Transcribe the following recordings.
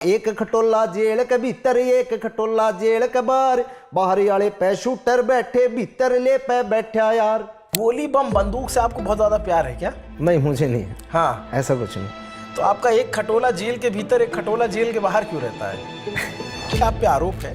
एक खटोला जेल के भीतर, एक खटोला जेल के बाहर, बाहरी वाले पे शूटर बैठे, भीतर ले पे बैठा यार। गोली बम बंदूक से आपको बहुत ज्यादा प्यार है क्या? नहीं, मुझे नहीं है। हाँ, ऐसा कुछ नहीं। तो आपका एक खटोला जेल के भीतर, एक खटोला जेल के बाहर क्यों रहता है? क्या आप पे आरोप है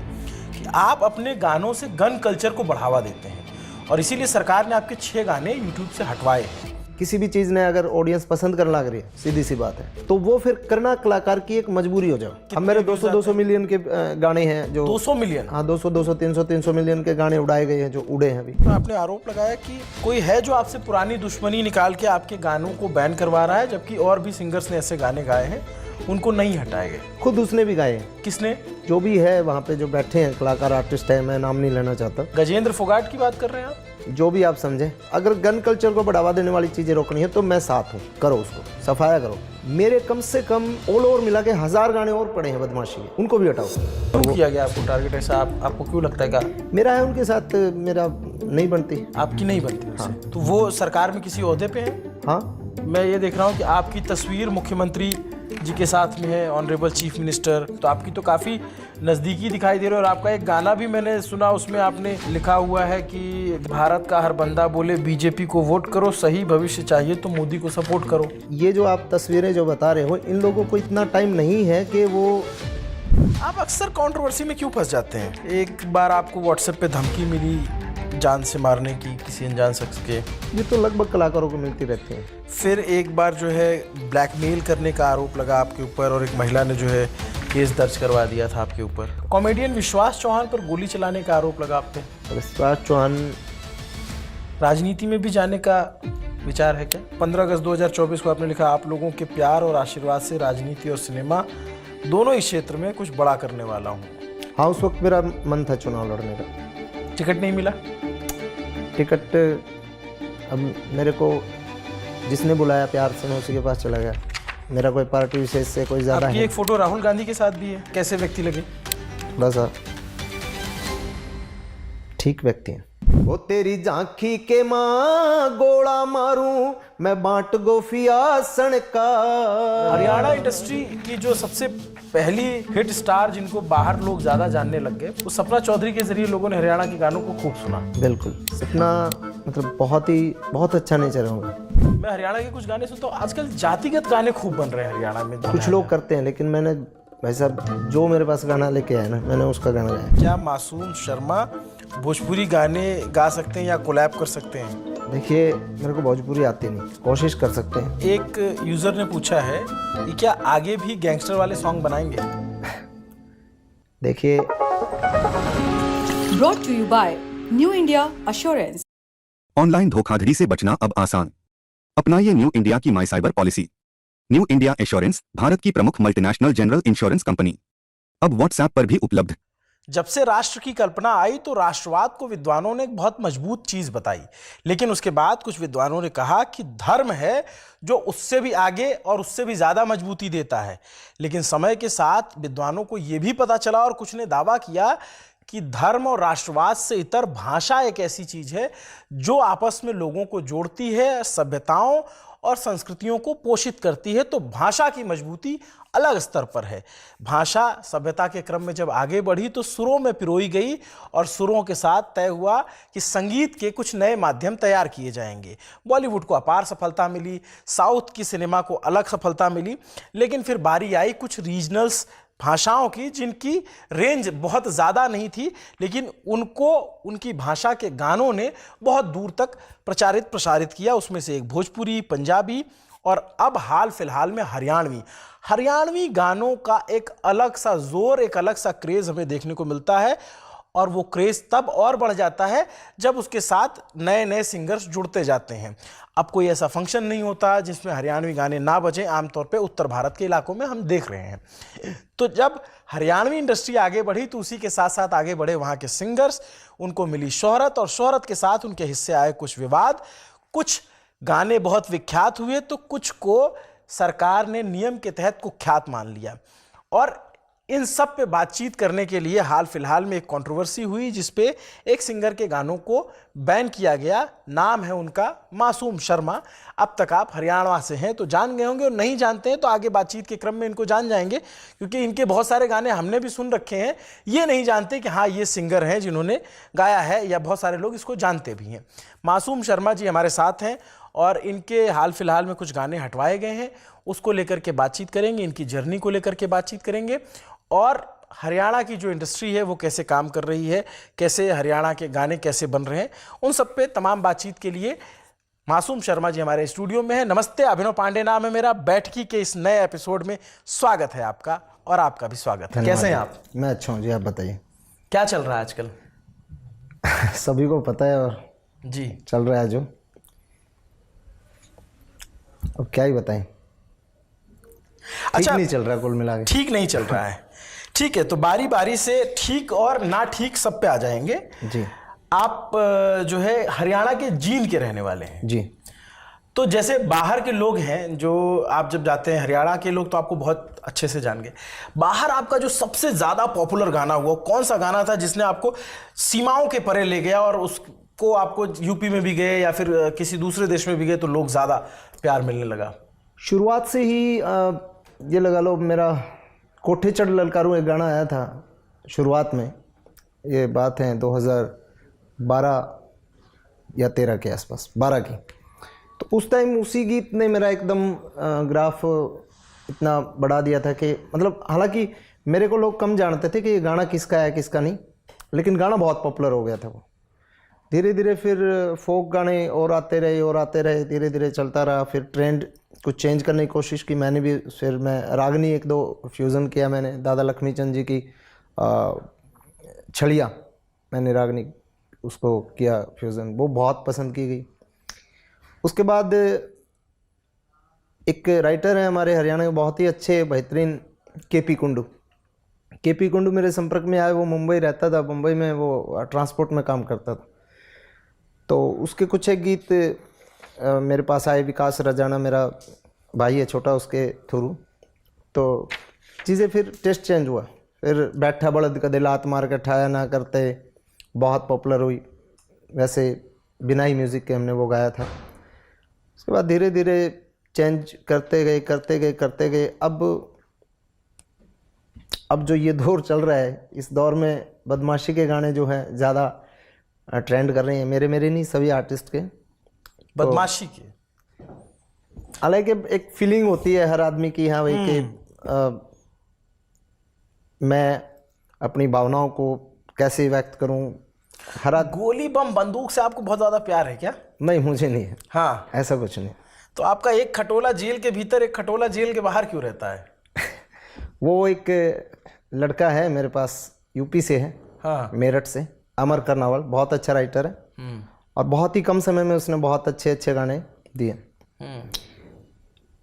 कि आप अपने गानों से गन कल्चर को बढ़ावा देते हैं और इसीलिए सरकार ने आपके 6 गाने यूट्यूब से हटवाए हैं। किसी भी चीज़ ने अगर ऑडियंस पसंद करने लग रही है, सीधी सी बात है, तो वो फिर करना कलाकार की एक मजबूरी हो जाए। अब मेरे 200 मिलियन के गाने हैं जो 200 मिलियन, हाँ 200 300 मिलियन के गाने उड़ाए गए हैं, जो उड़े हैं अभी। तो आपने आरोप लगाया कि कोई है जो आपसे पुरानी दुश्मनी निकाल के आपके गानों को बैन करवा रहा है, जबकि और भी सिंगर्स ने ऐसे गाने गाए हैं, उनको नहीं हटाए गए। खुद उसने भी गाए हैं। किसने? जो भी है वहाँ पे जो बैठे हैं कलाकार, आर्टिस्ट है, मैं नाम नहीं लेना चाहता। गजेंद्र फोगाट की बात कर रहे हैं आप? जो भी आप समझे, अगर गन कल्चर को बढ़ावा देने वाली चीजें रोकनी है तो मैं साथ हूँ, करो उसको, सफाया करो। मेरे कम से कम ऑल ओवर मिला के 1000 गाने और पड़े हैं बदमाशी के, उनको भी हटाओ। क्यों किया गया आपको टारगेट ऐसा? आपको क्यों लगता है कि मेरा है उनके साथ, मेरा नहीं बनती। आपकी नहीं बनती? हाँ। तो वो सरकार में किसी ओहदे पे है? हाँ, मैं ये देख रहा हूँ कि आपकी तस्वीर मुख्यमंत्री जी के साथ में है, ऑनरेबल चीफ मिनिस्टर, तो आपकी तो काफ़ी नज़दीकी दिखाई दे रही है। और आपका एक गाना भी मैंने सुना, उसमें आपने लिखा हुआ है कि भारत का हर बंदा बोले बीजेपी को वोट करो, सही भविष्य चाहिए तो मोदी को सपोर्ट करो। ये जो आप तस्वीरें जो बता रहे हो, इन लोगों को इतना टाइम नहीं है कि वो। आप अक्सर कंट्रोवर्सी में क्यों फंस जाते हैं? एक बार आपको व्हाट्सएप पे धमकी मिली जान से मारने की किसी अनजान शख्स के, ये तो लगभग कलाकारों को मिलती रहती है। फिर एक बार जो है ब्लैकमेल करने का आरोप लगा आपके ऊपर और एक महिला ने जो है केस दर्ज करवा दिया था आपके ऊपर। कॉमेडियन विश्वास चौहान पर गोली चलाने का आरोप लगा आप पे। विश्वास चौहान, राजनीति में भी जाने का विचार है क्या? 15 अगस्त 2024 को आपने लिखा, आप लोगों के प्यार और आशीर्वाद से राजनीति और सिनेमा दोनों ही क्षेत्र में कुछ बड़ा करने वाला हूँ। हाँ, उस वक्त मेरा मन था चुनाव लड़ने का। टिकट नहीं मिला? टिकट अब मेरे को जिसने बुलाया प्यार से, मैं उसी के पास चला गया। मेरा कोई पार्टी विशेष से कोई ज़्यादा आपकी है। एक फोटो राहुल गांधी के साथ भी है, कैसे व्यक्ति लगे? थोड़ा सा ठीक व्यक्ति है वो। तेरी झांकी के माँ गोला मारूं मैं, बांट गोफिया सणका। हरियाणा इंडस्ट्री की जो सबसे पहली हिट स्टार जिनको बाहर लोग ज्यादा जानने लग गए, वो सपना चौधरी के जरिए लोगों ने हरियाणा के गानों को खूब सुना। बिल्कुल, सपना मतलब बहुत अच्छा नेचर है उनका। मैं हरियाणा के कुछ गाने सुनता हूँ, आजकल जातिगत गाने खूब बन रहे हैं हरियाणा में। कुछ लोग करते हैं, लेकिन मैंने भाई साहब जो मेरे पास गाना लेके आया ना, मैंने उसका गाना गाया। क्या मासूम शर्मा भोजपुरी गाने गा सकते हैं या कोलैब कर सकते हैं? देखिए, मेरे को भोजपुरी आती नहीं, कोशिश कर सकते हैं। एक यूजर ने पूछा है कि क्या आगे भी गैंगस्टर वाले सॉन्ग बनाएंगे? देखिए, brought to you by New India Assurance. Online धोखाधड़ी से बचना अब आसान। अपनाइए न्यू इंडिया की my cyber policy. New India Assurance Bharat की प्रमुख मल्टीनेशनल जनरल इंश्योरेंस कंपनी, अब व्हाट्सएप पर भी उपलब्ध। जब से राष्ट्र की कल्पना आई तो राष्ट्रवाद को विद्वानों ने एक बहुत मजबूत चीज बताई, लेकिन उसके बाद कुछ विद्वानों ने कहा कि धर्म है जो उससे भी आगे और उससे भी ज्यादा मजबूती देता है। लेकिन समय के साथ विद्वानों को यह भी पता चला और कुछ ने दावा किया कि धर्म और राष्ट्रवाद से इतर भाषा एक ऐसी चीज है जो आपस में लोगों को जोड़ती है, सभ्यताओं और संस्कृतियों को पोषित करती है। तो भाषा की मजबूती अलग स्तर पर है। भाषा सभ्यता के क्रम में जब आगे बढ़ी तो सुरों में पिरोई गई और सुरों के साथ तय हुआ कि संगीत के कुछ नए माध्यम तैयार किए जाएंगे। बॉलीवुड को अपार सफलता मिली, साउथ की सिनेमा को अलग सफलता मिली, लेकिन फिर बारी आई कुछ रीजनल्स भाषाओं की जिनकी रेंज बहुत ज़्यादा नहीं थी, लेकिन उनको उनकी भाषा के गानों ने बहुत दूर तक प्रसारित किया। उसमें से एक भोजपुरी, पंजाबी और अब हाल फिलहाल में हरियाणवी गानों का एक अलग सा जोर, एक अलग सा क्रेज हमें देखने को मिलता है। और वो क्रेज तब और बढ़ जाता है जब उसके साथ नए नए सिंगर्स जुड़ते जाते हैं। अब कोई ऐसा फंक्शन नहीं होता जिसमें हरियाणवी गाने ना बजें, आमतौर पे उत्तर भारत के इलाकों में हम देख रहे हैं। तो जब हरियाणवी इंडस्ट्री आगे बढ़ी तो उसी के साथ साथ आगे बढ़े वहाँ के सिंगर्स, उनको मिली शोहरत और शोहरत के साथ उनके हिस्से आए कुछ विवाद। कुछ गाने बहुत विख्यात हुए तो कुछ को सरकार ने नियम के तहत कुख्यात मान लिया। और इन सब पे बातचीत करने के लिए हाल फिलहाल में एक कंट्रोवर्सी हुई जिसपे एक सिंगर के गानों को बैन किया गया। नाम है उनका मासूम शर्मा। अब तक आप हरियाणा से हैं तो जान गए होंगे, और नहीं जानते हैं तो आगे बातचीत के क्रम में इनको जान जाएंगे, क्योंकि इनके बहुत सारे गाने हमने भी सुन रखे हैं। ये नहीं जानते कि हाँ ये सिंगर हैं जिन्होंने गाया है, या बहुत सारे लोग इसको जानते भी हैं। मासूम शर्मा जी हमारे साथ हैं और इनके हाल फिलहाल में कुछ गाने हटवाए गए हैं, उसको लेकर के बातचीत करेंगे, इनकी जर्नी को लेकर के बातचीत करेंगे, और हरियाणा की जो इंडस्ट्री है वो कैसे काम कर रही है, कैसे हरियाणा के गाने कैसे बन रहे हैं, उन सब पे तमाम बातचीत के लिए मासूम शर्मा जी हमारे स्टूडियो में है। नमस्ते, अभिनव पांडे नाम है मेरा। बैठकी के इस नए एपिसोड में स्वागत है आपका, और आपका भी स्वागत है। कैसे हैं आप? मैं अच्छा हूँ जी, आप बताइए। क्या चल रहा है आजकल? सभी को पता है और जी चल रहा है जो, अब क्या ही बताएं। अच्छा, नहीं चल रहा कुल मिला के। ठीक नहीं चल रहा है। ठीक है, तो बारी बारी से ठीक और ना ठीक सब पे आ जाएंगे जी। आप जो है हरियाणा के जींद के रहने वाले हैं जी। तो जैसे बाहर के लोग हैं, जो आप जब जाते हैं, हरियाणा के लोग तो आपको बहुत अच्छे से जान गए। बाहर आपका जो सबसे ज़्यादा पॉपुलर गाना हुआ, कौन सा गाना था जिसने आपको सीमाओं के परे ले गया, और उसको आपको यूपी में भी गए या फिर किसी दूसरे देश में भी गए तो लोग ज़्यादा प्यार मिलने लगा? शुरुआत से ही ये लगा लो, मेरा कोठे चढ़ ललकारूं एक गाना आया था शुरुआत में। ये बात है 2012 या 13 के आसपास, 12 की। तो उस टाइम उसी गीत ने मेरा एकदम ग्राफ इतना बढ़ा दिया था कि मतलब, हालांकि मेरे को लोग कम जानते थे कि ये गाना किसका है किसका नहीं, लेकिन गाना बहुत पॉपुलर हो गया था वो। धीरे धीरे फिर फोक गाने और आते रहे, धीरे धीरे चलता रहा। फिर ट्रेंड कुछ चेंज करने की कोशिश की मैंने भी। फिर मैं रागनी 1-2 फ्यूज़न किया मैंने, दादा लक्ष्मी चंद जी की छड़िया, मैंने रागनी उसको किया फ्यूज़न, वो बहुत पसंद की गई। उसके बाद एक राइटर हैं हमारे हरियाणा के बहुत ही अच्छे बेहतरीन, केपी कुंडू मेरे संपर्क में आए। वो मुंबई रहता था, मुंबई में वो ट्रांसपोर्ट में काम करता था। तो उसके कुछ एक गीत मेरे पास आए। विकास रजाना मेरा भाई है छोटा, उसके थ्रू तो चीज़ें फिर टेस्ट चेंज हुआ। फिर बैठा बड़द का दिल लात मार के ठाया ना करते, बहुत पॉपुलर हुई। वैसे बिना ही म्यूज़िक के हमने वो गाया था। उसके बाद धीरे धीरे चेंज करते गए। अब जो ये दौर चल रहा है, इस दौर में बदमाशी के गाने जो हैं ज़्यादा ट्रेंड कर रहे हैं। मेरे नहीं, सभी आर्टिस्ट के बदमाशी के। हालांकि एक फीलिंग होती है हर आदमी की, हाँ भाई, कि मैं अपनी भावनाओं को कैसे व्यक्त करूं। गोली बम बंदूक से आपको बहुत ज़्यादा प्यार है क्या? नहीं, मुझे नहीं है। हाँ, ऐसा कुछ नहीं। तो आपका एक खटोला जेल के भीतर, एक खटोला जेल के बाहर क्यों रहता है? वो एक लड़का है मेरे पास, यूपी से है, हाँ, मेरठ से, अमर कर्नावल, बहुत अच्छा राइटर है और बहुत ही कम समय में उसने बहुत अच्छे गाने दिए।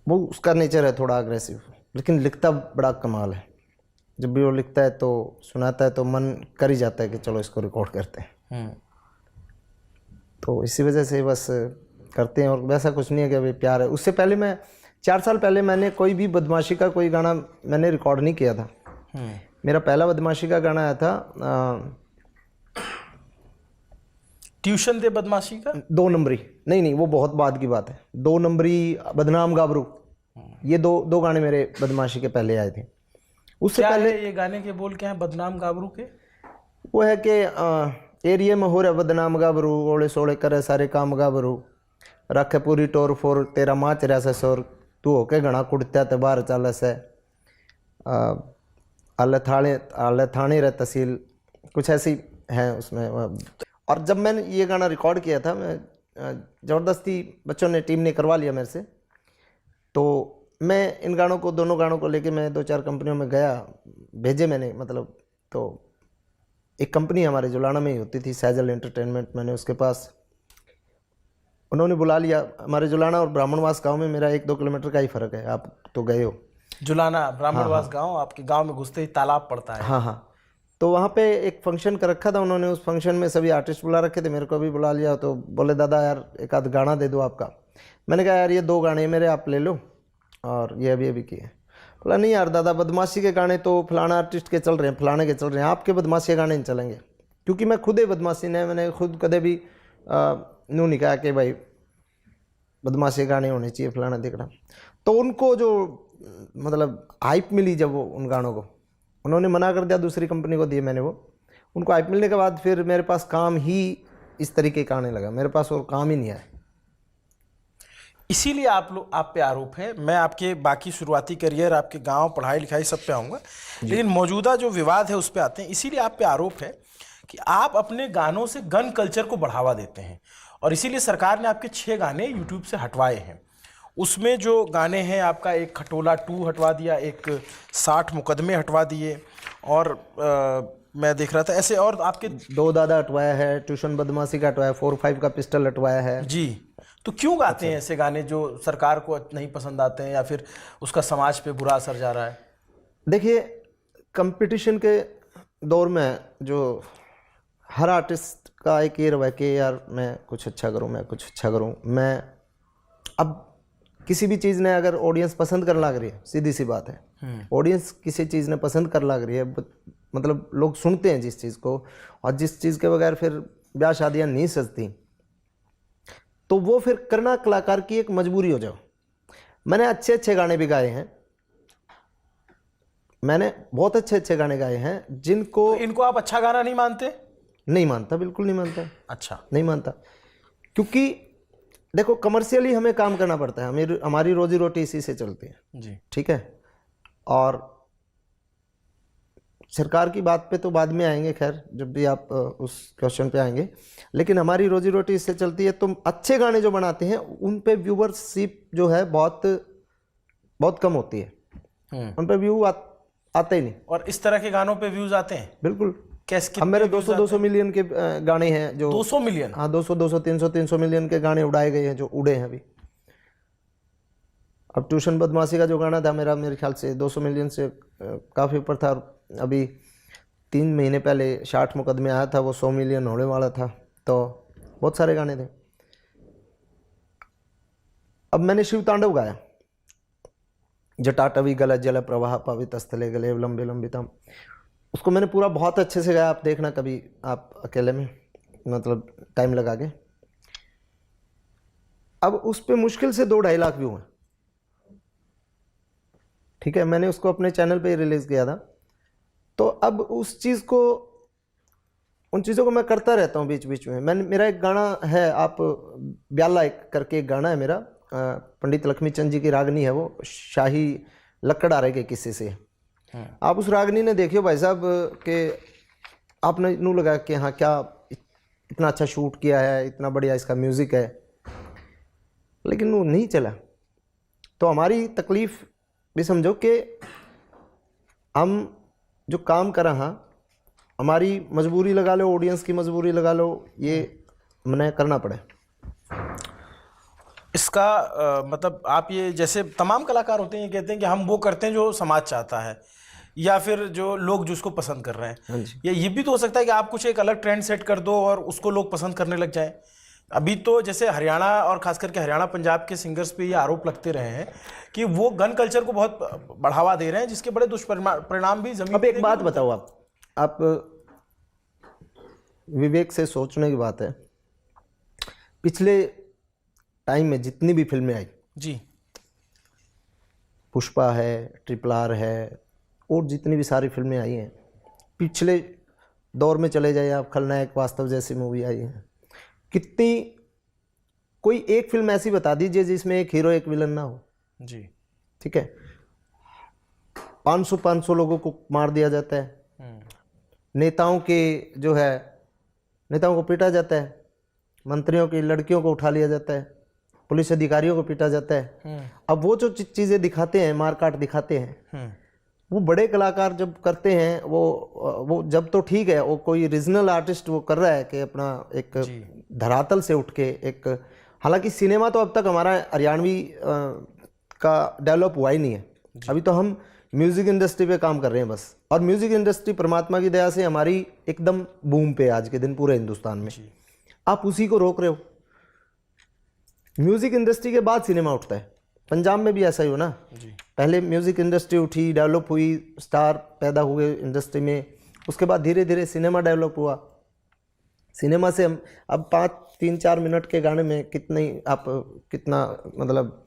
वो उसका नेचर है थोड़ा अग्रेसिव, लेकिन लिखता बड़ा कमाल है। जब भी वो लिखता है तो सुनाता है तो मन कर ही जाता है कि चलो इसको रिकॉर्ड करते हैं। तो इसी वजह से बस करते हैं, और वैसा कुछ नहीं है कि अभी प्यार है। उससे पहले मैं 4 साल पहले मैंने कोई भी बदमाशी का कोई गाना मैंने रिकॉर्ड नहीं किया था। मेरा पहला बदमाशी का गाना आया था ट्यूशन दे बदमाशी का 2 नंबरी। नहीं, वो बहुत बाद की बात है। 2 नंबरी, बदनाम गाबरू, ये दो गाने मेरे बदमाशी के पहले आए थे। उससे पहले ये गाने के बोल क्या है बदनाम गाबरू के? वो है कि एरिया में हो रहा बदनाम गाबरू, ओले सोले करे सारे काम गाबरू, रखे पूरी टोर फोर, तेरा माच रहा से शोर, तू होके घना कुड़त्या ते बाहर चाल से, आले थाने रह तहसील, कुछ ऐसी है उसमें। और जब मैंने ये गाना रिकॉर्ड किया था, मैं ज़बरदस्ती बच्चों ने, टीम ने करवा लिया मेरे से, तो मैं इन गानों को, दोनों गानों को लेके मैं 2-4 कंपनियों में गया, भेजे मैंने, मतलब। तो एक कंपनी हमारे जुलाना में ही होती थी, सैजल एंटरटेनमेंट, मैंने उसके पास, उन्होंने बुला लिया। हमारे जुलाना और ब्राह्मणवास गांव में मेरा 1-2 किलोमीटर का ही फ़र्क है, आप तो गए हो। जुलाना ब्राह्मणवास गांव, आपके गांव में घुसते ही तालाब पड़ता है। हाँ। तो वहाँ पे एक फंक्शन कर रखा था उन्होंने, उस फंक्शन में सभी आर्टिस्ट बुला रखे थे, मेरे को भी बुला लिया। तो बोले दादा यार एक आध गाना दे दो आपका। मैंने कहा यार ये 2 गाने मेरे आप ले लो, और ये अभी किए। तो बोला नहीं यार दादा, बदमाशी के गाने तो फलाना आर्टिस्ट के चल रहे हैं, फलाने के चल रहे हैं, आपके बदमाशी के गाने नहीं चलेंगे। क्योंकि मैं खुद ही बदमाशी ने, मैंने खुद कदे भी यूँ नहीं कहा कि भाई बदमाशी के गाने होने चाहिए फलाना दिखना। तो उनको जो मतलब हाइप मिली जब वो उन गानों को, उन्होंने मना कर दिया, दूसरी कंपनी को दिए मैंने वो। उनको हाइप मिलने के बाद फिर मेरे पास काम ही इस तरीके का आने लगा, मेरे पास और काम ही नहीं आया। इसीलिए आप पे आरोप है। मैं आपके बाकी शुरुआती करियर, आपके गांव, पढ़ाई लिखाई सब पे आऊँगा, लेकिन मौजूदा जो विवाद है उस पे आते हैं। इसीलिए आप पे आरोप है कि आप अपने गानों से गन कल्चर को बढ़ावा देते हैं, और इसीलिए सरकार ने आपके 6 गाने यूट्यूब से हटवाए हैं। उसमें जो गाने हैं, आपका एक खटोला 2 हटवा दिया, एक 60 मुकदमे हटवा दिए, और मैं देख रहा था ऐसे, और आपके 2 दादा हटवाया है, ट्यूशन बदमाशी का हटवाया, 4-5 का पिस्टल हटवाया है। जी। तो क्यों गाते हैं ऐसे गाने जो सरकार को नहीं पसंद आते हैं, या फिर उसका समाज पे बुरा असर जा रहा है? देखिए, कंपटीशन के दौर में जो हर आर्टिस्ट का एक ये रवैया कि यार मैं कुछ अच्छा करूं, मैं कुछ अच्छा करूं। मैं अब किसी भी चीज़ ने अगर ऑडियंस पसंद कर लग रही है, सीधी सी बात है, ऑडियंस किसी चीज़ ने पसंद कर लग रही है, मतलब लोग सुनते हैं जिस चीज़ को, और जिस चीज़ के बगैर फिर ब्याह शादियाँ नहीं सजती, तो वो फिर करना कलाकार की एक मजबूरी हो जाओ। मैंने अच्छे अच्छे गाने भी गाए हैं, मैंने बहुत अच्छे अच्छे गाने गाए हैं जिनको तो इनको आप अच्छा गाना नहीं मानते? नहीं मानता, बिल्कुल नहीं मानता। अच्छा, नहीं मानता, क्योंकि देखो कमर्शियली हमें काम करना पड़ता है, हमारी रोजी रोटी इसी से चलती है जी। ठीक है। और सरकार की बात पे तो बाद में आएंगे, खैर जब भी आप उस क्वेश्चन पे आएंगे, लेकिन हमारी रोजी रोटी इससे चलती है। तो अच्छे गाने जो बनाते हैं उन पे व्यूवरशिप जो है बहुत बहुत कम होती है, उन पे व्यू आते ही नहीं। और इस तरह के गानों पे व्यूज आते हैं? बिल्कुल। कैसे? अब मेरे 200 मिलियन के गाने हैं जो 200 मिलियन? हाँ, 200 300 मिलियन के गाने उड़ाए गए हैं, जो उड़े हैं अभी। अब ट्यूशन बदमाशी का जो गाना था मेरा, मेरे ख्याल से 200 मिलियन से काफ़ी ऊपर था। अभी 3 महीने पहले 60 मुकदमे आया था, वो 100 मिलियन होने वाला था। तो बहुत सारे गाने थे। अब मैंने शिव तांडव गाया, जटाटवी गल जल प्रवाह पावित स्थले गले लंबे लंबितम, उसको मैंने पूरा बहुत अच्छे से गाया। आप देखना कभी, आप अकेले में, मतलब टाइम लगा के। अब उस पे मुश्किल से 2-2.5 लाख व्यू हैं, ठीक है। मैंने उसको अपने चैनल पे रिलीज किया था। तो अब उस चीज़ को, उन चीज़ों को मैं करता रहता हूँ बीच बीच में। मेरा एक गाना है, आप ब्याला एक करके एक गाना है मेरा, पंडित लक्ष्मी चंद जी की रागनी है वो, शाही लक्कड़ आ रहे के किस्से से। आप उस रागनी ने देखियो भाई साहब कि आपने नू लगा कि हाँ क्या इतना अच्छा शूट किया है, इतना बढ़िया इसका म्यूज़िक है, लेकिन वो नहीं चला। तो हमारी तकलीफ़ भी समझो कि हम जो काम कर रहा, हमारी मजबूरी लगा लो, ऑडियंस की मजबूरी लगा लो, ये मने करना पड़े। इसका मतलब आप ये, जैसे तमाम कलाकार होते हैं, ये कहते हैं कि हम वो करते हैं जो समाज चाहता है, या फिर जो लोग जिसको पसंद कर रहे हैं। या ये भी तो हो सकता है कि आप कुछ एक अलग ट्रेंड सेट कर दो और उसको लोग पसंद करने लग जाएं। अभी तो जैसे हरियाणा, और खास करके हरियाणा पंजाब के सिंगर्स पे ये आरोप लगते रहे हैं कि वो गन कल्चर को बहुत बढ़ावा दे रहे हैं, जिसके बड़े दुष्परिणाम भी जमीन। अब एक बात बताओ, आप विवेक से सोचने की बात है। पिछले टाइम में जितनी भी फिल्में आई जी, पुष्पा है, RRR है, और जितनी भी सारी फिल्में आई हैं, पिछले दौर में चले जाइए आप, खलनायक वास्तव जैसी मूवी आई है, कितनी, कोई एक फिल्म ऐसी बता दीजिए जिसमें एक हीरो एक विलन ना हो जी, ठीक है। 500 लोगों को मार दिया जाता है, नेताओं के जो है, नेताओं को पीटा जाता है, मंत्रियों की लड़कियों को उठा लिया जाता है, पुलिस अधिकारियों को पीटा जाता है। अब वो जो चीज़ें दिखाते हैं, मार काट दिखाते हैं, वो बड़े कलाकार जब करते हैं, वो जब तो ठीक है, वो कोई रीजनल आर्टिस्ट वो कर रहा है कि अपना एक धरातल से उठ के एक, हालांकि सिनेमा तो अब तक हमारा हरियाणवी का डेवलप हुआ ही नहीं है। अभी तो हम म्यूज़िक इंडस्ट्री पे काम कर रहे हैं बस, और म्यूज़िक इंडस्ट्री परमात्मा की दया से हमारी एकदम बूम पे आज के दिन पूरे हिंदुस्तान में। आप उसी को रोक रहे हो। म्यूज़िक इंडस्ट्री के बाद सिनेमा उठता है, पंजाब में भी ऐसा ही हो ना। जी। पहले म्यूज़िक इंडस्ट्री उठी, डेवलप हुई, स्टार पैदा हुए इंडस्ट्री में, उसके बाद धीरे धीरे सिनेमा डेवलप हुआ। सिनेमा से हम अब 3-4 मिनट के गाने में कितना मतलब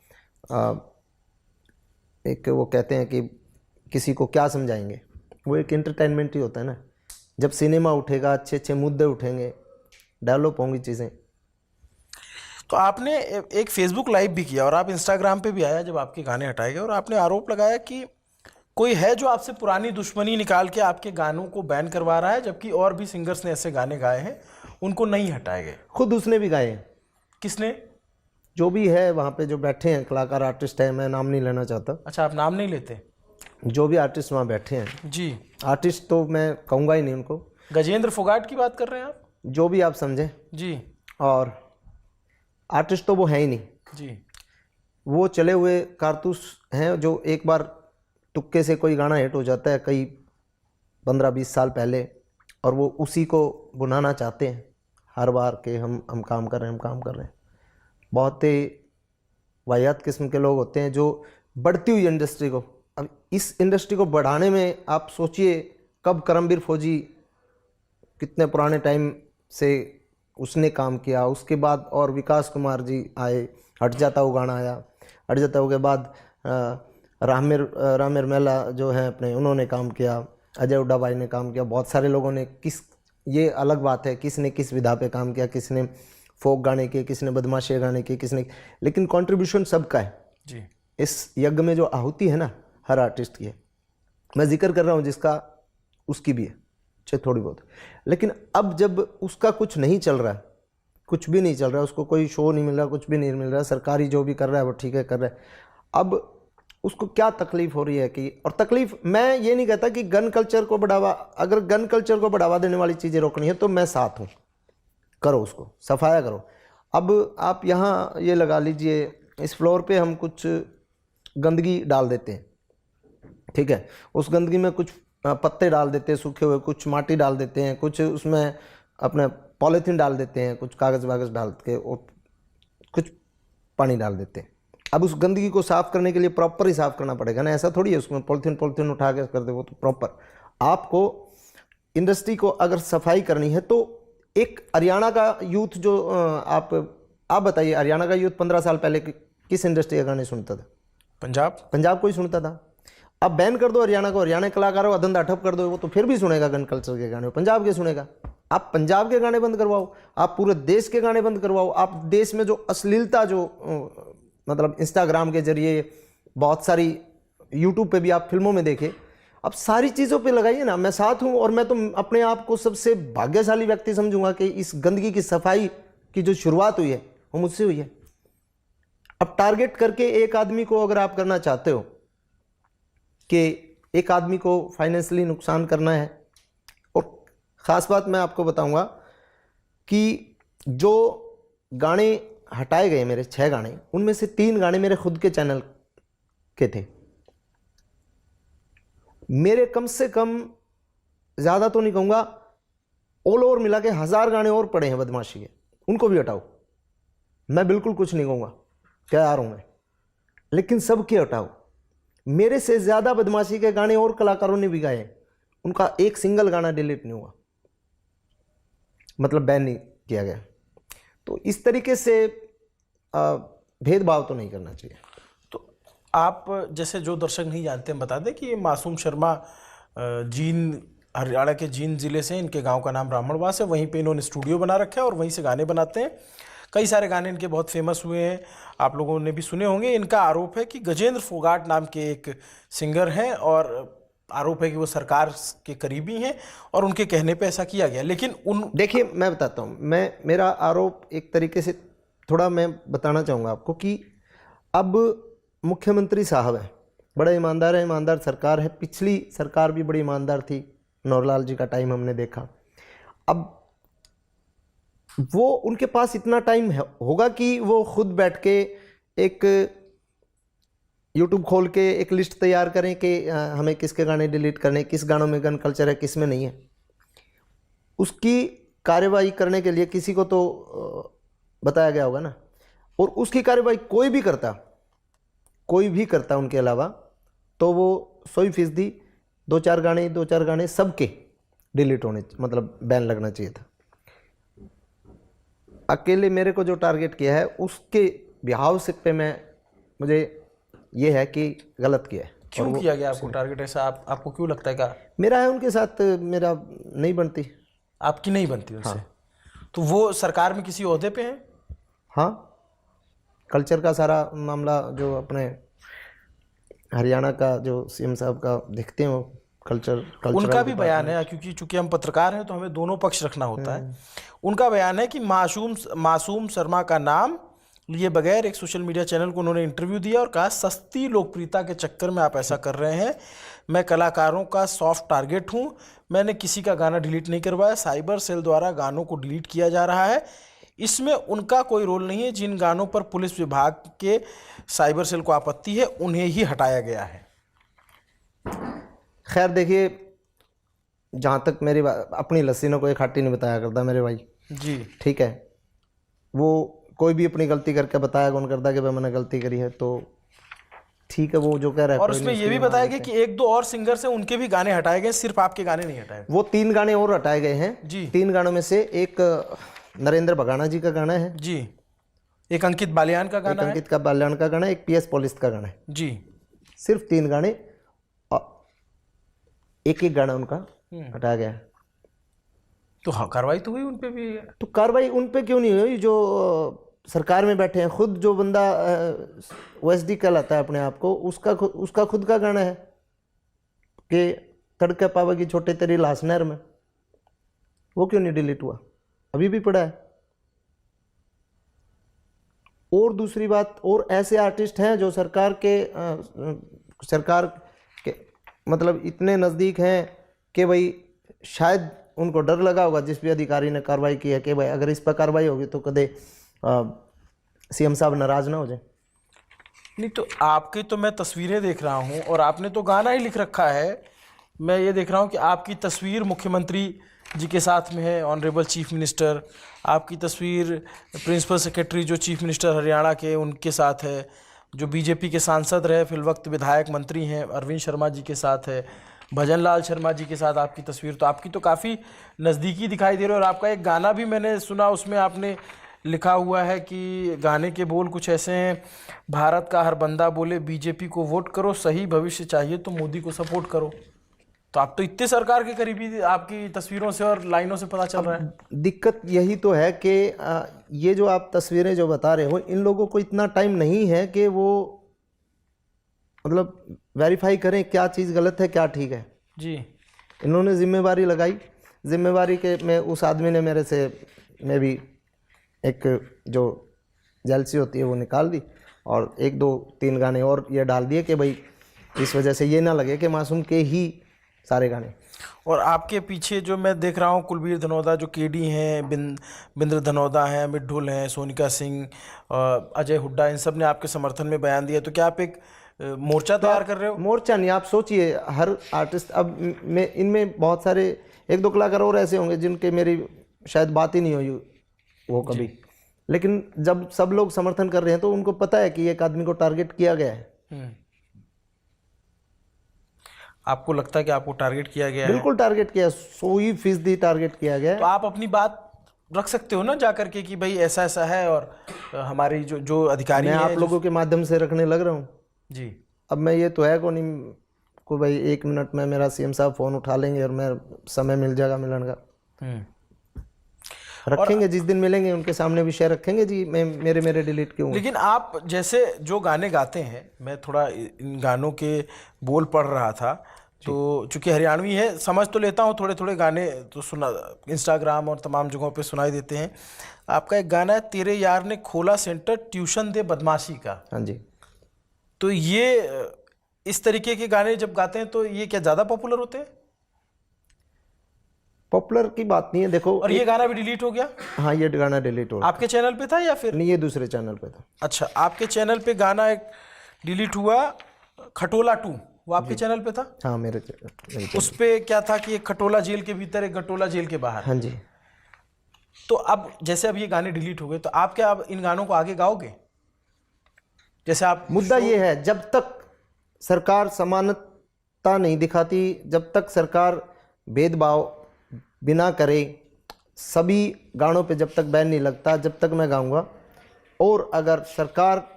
एक वो कहते हैं कि किसी को क्या समझाएंगे, वो एक एंटरटेनमेंट ही होता है ना। जब सिनेमा उठेगा, अच्छे अच्छे मुद्दे उठेंगे, डेवलप होंगी चीज़ें। तो आपने एक फेसबुक लाइव भी किया और आप इंस्टाग्राम पे भी आया जब आपके गाने हटाए गए, और आपने आरोप लगाया कि कोई है जो आपसे पुरानी दुश्मनी निकाल के आपके गानों को बैन करवा रहा है, जबकि और भी सिंगर्स ने ऐसे गाने गाए हैं, उनको नहीं हटाए गए। खुद उसने भी गाए हैं। किसने? जो भी है वहाँ पे जो बैठे हैं कलाकार, आर्टिस्ट है, मैं नाम नहीं लेना चाहता। अच्छा, आप नाम नहीं लेते? जो भी आर्टिस्ट वहाँ बैठे हैं जी। आर्टिस्ट तो मैं कहूँगा ही नहीं उनको। गजेंद्र फोगाट की बात कर रहे हैं आप? जो भी आप समझें। जी। और आर्टिस्ट तो वो है ही नहीं जी। वो चले हुए कारतूस हैं जो एक बार तुक्के से कोई गाना हिट हो जाता है कई 15-20 साल पहले, और वो उसी को बुनाना चाहते हैं हर बार के हम काम कर रहे हैं, हम काम कर रहे हैं। बहुत ही वाहियात किस्म के लोग होते हैं जो बढ़ती हुई इंडस्ट्री को, अब इस इंडस्ट्री को बढ़ाने में आप सोचिए कब करमवीर फौजी कितने पुराने टाइम से उसने काम किया, उसके बाद और विकास कुमार जी आए, हट जाता वो गाना आया, हट जाता हो के बाद रामेर मेला जो है अपने, उन्होंने काम किया, अजय हुड्डा भाई ने काम किया, बहुत सारे लोगों ने ये अलग बात है किसने किस विधा पे काम किया, किसने फोक गाने के, किसने बदमाशी गाने के, किसने, लेकिन कंट्रीब्यूशन सबका है जी। इस यज्ञ में। जो आहुति है ना हर आर्टिस्ट की है, मैं जिक्र कर रहा हूँ जिसका उसकी भी है चाहे थोड़ी बहुत, लेकिन अब जब उसका कुछ नहीं चल रहा है, कुछ भी नहीं चल रहा है, उसको कोई शो नहीं मिल रहा, कुछ भी नहीं मिल रहा, सरकारी जो भी कर रहा है वो ठीक है कर रहा है, अब उसको क्या तकलीफ हो रही है कि, और तकलीफ मैं ये नहीं कहता कि गन कल्चर को बढ़ावा, अगर गन कल्चर को बढ़ावा देने वाली चीज़ें रोकनी है तो मैं साथ हूँ, करो उसको, सफाया करो। अब आप यहाँ ये लगा लीजिए इस फ्लोर पे हम कुछ गंदगी डाल देते हैं, ठीक है, उस गंदगी में कुछ पत्ते डाल देते हैं सूखे हुए, कुछ माटी डाल देते हैं, कुछ उसमें अपने पॉलीथीन डाल देते हैं, कुछ कागज़ वागज़ डाल के, और कुछ पानी डाल देते हैं। अब उस गंदगी को साफ़ करने के लिए प्रॉपर ही साफ़ करना पड़ेगा ना, ऐसा थोड़ी है उसमें पॉलीथीन उठा के कर दे, वो तो प्रॉपर। आपको इंडस्ट्री को अगर सफाई करनी है तो एक हरियाणा का यूथ जो आप बताइए, हरियाणा का यूथ 15 साल पहले किस इंडस्ट्री के गाने सुनता था? पंजाब को ही सुनता था। अब बैन कर दो हरियाणा को, हरियाणा कलाकारों का धंधा ठप कर दो, वो तो फिर भी सुनेगा गन कल्चर के गाने, पंजाब के सुनेगा। आप पंजाब के गाने बंद करवाओ, आप पूरे देश के गाने बंद करवाओ, आप देश में जो अश्लीलता जो मतलब इंस्टाग्राम के जरिए बहुत सारी, यूट्यूब पे भी आप फिल्मों में देखें, अब सारी चीज़ों पे लगाइए ना, मैं साथ हूँ। और मैं तो अपने आप को सबसे भाग्यशाली व्यक्ति समझूंगा कि इस गंदगी की सफाई की जो शुरुआत हुई है वो मुझसे हुई है। अब टारगेट करके एक आदमी को अगर आप करना चाहते हो कि एक आदमी को फाइनेंशियली नुकसान करना है, और ख़ास बात मैं आपको बताऊंगा कि जो गाने हटाए गए मेरे 6 गाने, उनमें से 3 गाने मेरे खुद के चैनल के थे। मेरे कम से कम, ज़्यादा तो नहीं कहूँगा, ऑल ओवर मिला के 1000 गाने और पड़े हैं बदमाशी के, उनको भी हटाओ। मैं बिल्कुल कुछ नहीं कहूँगा, तैयार हूँ मैं, लेकिन सबके हटाओ। मेरे से ज़्यादा बदमाशी के गाने और कलाकारों ने भी गाए हैं, उनका एक सिंगल गाना डिलीट नहीं हुआ, मतलब बैन नहीं किया गया। तो इस तरीके से भेदभाव तो नहीं करना चाहिए। तो आप जैसे जो दर्शक नहीं जानते, हम बता दें कि ये मासूम शर्मा जींद, हरियाणा के जींद ज़िले से, इनके गांव का नाम ब्राह्मणवास है, वहीं पे इन्होंने स्टूडियो बना रखा है और वहीं से गाने बनाते हैं। कई सारे गाने इनके बहुत फेमस हुए हैं, आप लोगों ने भी सुने होंगे। इनका आरोप है कि गजेंद्र फोगाट नाम के एक सिंगर हैं, और आरोप है कि वो सरकार के करीबी हैं और उनके कहने पे ऐसा किया गया। लेकिन देखिए, मैं बताता हूँ, मेरा आरोप एक तरीके से थोड़ा मैं बताना चाहूँगा आपको कि अब मुख्यमंत्री साहब है, बड़ा ईमानदार है, ईमानदार सरकार है। पिछली सरकार भी बड़ी ईमानदार थी, नौरलाल जी का टाइम हमने देखा। अब वो, उनके पास इतना टाइम होगा कि वो खुद बैठ के एक यूट्यूब खोल के एक लिस्ट तैयार करें कि हमें किसके गाने डिलीट करने, किस गानों में गन कल्चर है, किस में नहीं है। उसकी कार्रवाई करने के लिए किसी को तो बताया गया होगा ना, और उसकी कार्रवाई कोई भी करता कोई भी करता उनके अलावा तो वो 100% 2-4 गाने सबके डिलीट होने, मतलब बैन लगना चाहिए था। अकेले मेरे को जो टारगेट किया है उसके बिहाव से पे मुझे ये है कि गलत किया है। क्यों किया गया आपको टारगेट ऐसा? आपको क्यों लगता है का मेरा है उनके साथ, मेरा नहीं बनती। आपकी नहीं बनती उनसे? तो वो सरकार में किसी ओहदे पे हैं? हाँ, कल्चर का सारा मामला जो अपने हरियाणा का जो सीएम साहब का देखते हैं वो कल्चर उनका भी बयान है, क्योंकि चूंकि हम पत्रकार हैं तो हमें दोनों पक्ष रखना होता है। उनका बयान है कि मासूम शर्मा का नाम लिए बगैर एक सोशल मीडिया चैनल को उन्होंने इंटरव्यू दिया और कहा सस्ती लोकप्रियता के चक्कर में आप ऐसा कर रहे हैं। मैं कलाकारों का सॉफ्ट टारगेट हूं, मैंने किसी का गाना डिलीट नहीं करवाया, साइबर सेल द्वारा गानों को डिलीट किया जा रहा है, इसमें उनका कोई रोल नहीं है। जिन गानों पर पुलिस विभाग के साइबर सेल को आपत्ति है उन्हें ही हटाया गया है। खैर देखिए, जहाँ तक मेरी अपनी लस्सी ने कोई खाटी नहीं बताया करता मेरे भाई जी, ठीक है। वो कोई भी अपनी गलती करके बताया कौन करता कि भाई मैंने गलती करी है, तो ठीक है वो जो कह रहा है। और उसमें ये भी बताया गया कि 1-2 और सिंगर से उनके भी गाने हटाए गए, सिर्फ आपके गाने नहीं हटाए। वो 3 गाने और हटाए गए हैं जी। 3 गानों में से एक नरेंद्र भगाना जी का गाना है जी, एक अंकित बालियान का गाना है, अंकित का बाल्यान का गाना है, एक PS पॉलिस का गाना है जी। सिर्फ 3 गाने, एक गाना उनका हटाया गया है। तो हाँ, कार्रवाई तो हुई उन पे भी। तो कार्रवाई उन पे क्यों नहीं हुई? जो सरकार में बैठे हैं, खुद जो बंदा OSD कहलाता है अपने आप को, उसका खुद का गाना है कि तड़के पावेगी छोटे तेरी लाश नहर में, वो क्यों नहीं डिलीट हुआ? अभी भी पड़ा है। और दूसरी बात, और ऐसे आर्टिस्ट हैं जो सरकार के मतलब इतने नज़दीक हैं कि भाई शायद उनको डर लगा होगा जिस भी अधिकारी ने कार्रवाई की है कि भाई अगर इस पर कार्रवाई होगी तो कदे CM साहब नाराज ना हो जाए। नहीं तो आपकी तो मैं तस्वीरें देख रहा हूँ और आपने तो गाना ही लिख रखा है। मैं ये देख रहा हूँ कि आपकी तस्वीर मुख्यमंत्री जी के साथ में है, ऑनरेबल चीफ मिनिस्टर। आपकी तस्वीर प्रिंसिपल सेक्रेटरी जो चीफ मिनिस्टर हरियाणा के उनके साथ है, जो बीजेपी के सांसद रहे फिल वक्त विधायक मंत्री हैं अरविंद शर्मा जी के साथ है, भजन लाल शर्मा जी के साथ आपकी तस्वीर। तो आपकी तो काफ़ी नज़दीकी दिखाई दे रही है। और आपका एक गाना भी मैंने सुना, उसमें आपने लिखा हुआ है कि गाने के बोल कुछ ऐसे हैं, भारत का हर बंदा बोले बीजेपी को वोट करो, सही भविष्य चाहिए तो मोदी को सपोर्ट करो। तो आप तो इतने सरकार के करीबी आपकी तस्वीरों से और लाइनों से पता चल रहा है। दिक्कत यही तो है कि ये जो आप तस्वीरें जो बता रहे हो, इन लोगों को इतना टाइम नहीं है कि वो मतलब वेरीफाई करें क्या चीज़ गलत है क्या ठीक है जी। इन्होंने जिम्मेवारी लगाई, जिम्मेवारी के में उस आदमी ने मेरे से मैं भी एक जो जेलसी होती है वो निकाल दी और 1-2-3 गाने और ये डाल दिए कि भाई इस वजह से ये ना लगे कि मासूम के ही सारे गाने। और आपके पीछे जो मैं देख रहा हूँ कुलबीर धनौदा जो केडी हैं, बिंद्र धनौदा हैं, मिड्ढुल हैं, सोनिका सिंह, अजय हुड्डा, इन सब ने आपके समर्थन में बयान दिया। तो क्या आप एक मोर्चा तैयार कर रहे हो? मोर्चा नहीं, आप सोचिए हर आर्टिस्ट, अब मैं इनमें बहुत सारे 1-2 कलाकार और ऐसे होंगे जिनके मेरी शायद बात ही नहीं हुई वो कभी, लेकिन जब सब लोग समर्थन कर रहे हैं तो उनको पता है कि एक आदमी को टारगेट किया गया है। आपको लगता है कि आपको टारगेट किया गया है? बिल्कुल टारगेट किया, 100% टारगेट किया गया है। तो आप अपनी बात रख सकते हो ना जा करके कि भाई ऐसा ऐसा है और हमारी जो अधिकारी मैं हैं आप लोगों के माध्यम से रखने लग रहा हूँ जी। अब मैं ये तो है को नहीं को भाई 1 मिनट में मेरा CM साहब फ़ोन उठा लेंगे और मैं समय मिल जाएगा मिलन का, रखेंगे जिस दिन मिलेंगे उनके सामने विषय रखेंगे जी, मैं मेरे डिलीट क्यों। लेकिन आप जैसे जो गाने गाते हैं, मैं थोड़ा इन गानों के बोल पढ़ रहा था तो चूंकि हरियाणवी है समझ तो लेता हूँ, थोड़े थोड़े गाने तो सुना इंस्टाग्राम और तमाम जगहों पे सुनाई देते हैं। आपका एक गाना है तेरे यार ने खोला सेंटर ट्यूशन दे बदमाशी का। हाँ जी। तो ये इस तरीके के गाने जब गाते हैं तो ये क्या ज़्यादा पॉपुलर होते हैं? पॉपुलर की बात नहीं है, देखो। और ये गाना भी डिलीट हो गया? हाँ, ये गाना डिलीट हो गया। आपके चैनल पे था या फिर? नहीं, ये दूसरे चैनल पे था। अच्छा, आपके चैनल पे गाना एक डिलीट हुआ, खटोला 2, वो आपके चैनल पे था? हाँ, मेरे चैनल। उस पे क्या था कि एक खटोला जेल के भीतर, एक गटोला जेल के बाहर। हाँ जी। तो अब जैसे अब ये गाने डिलीट हो गए तो आप क्या अब इन गानों को आगे गाओगे? जैसे आप मुद्दा ये है, जब तक सरकार समानता नहीं दिखाती, जब तक सरकार भेदभाव बिना करे, सभी गानों पे जब तक बैन नहीं लगता, जब तक मैं गाऊंगा। और अगर सरकार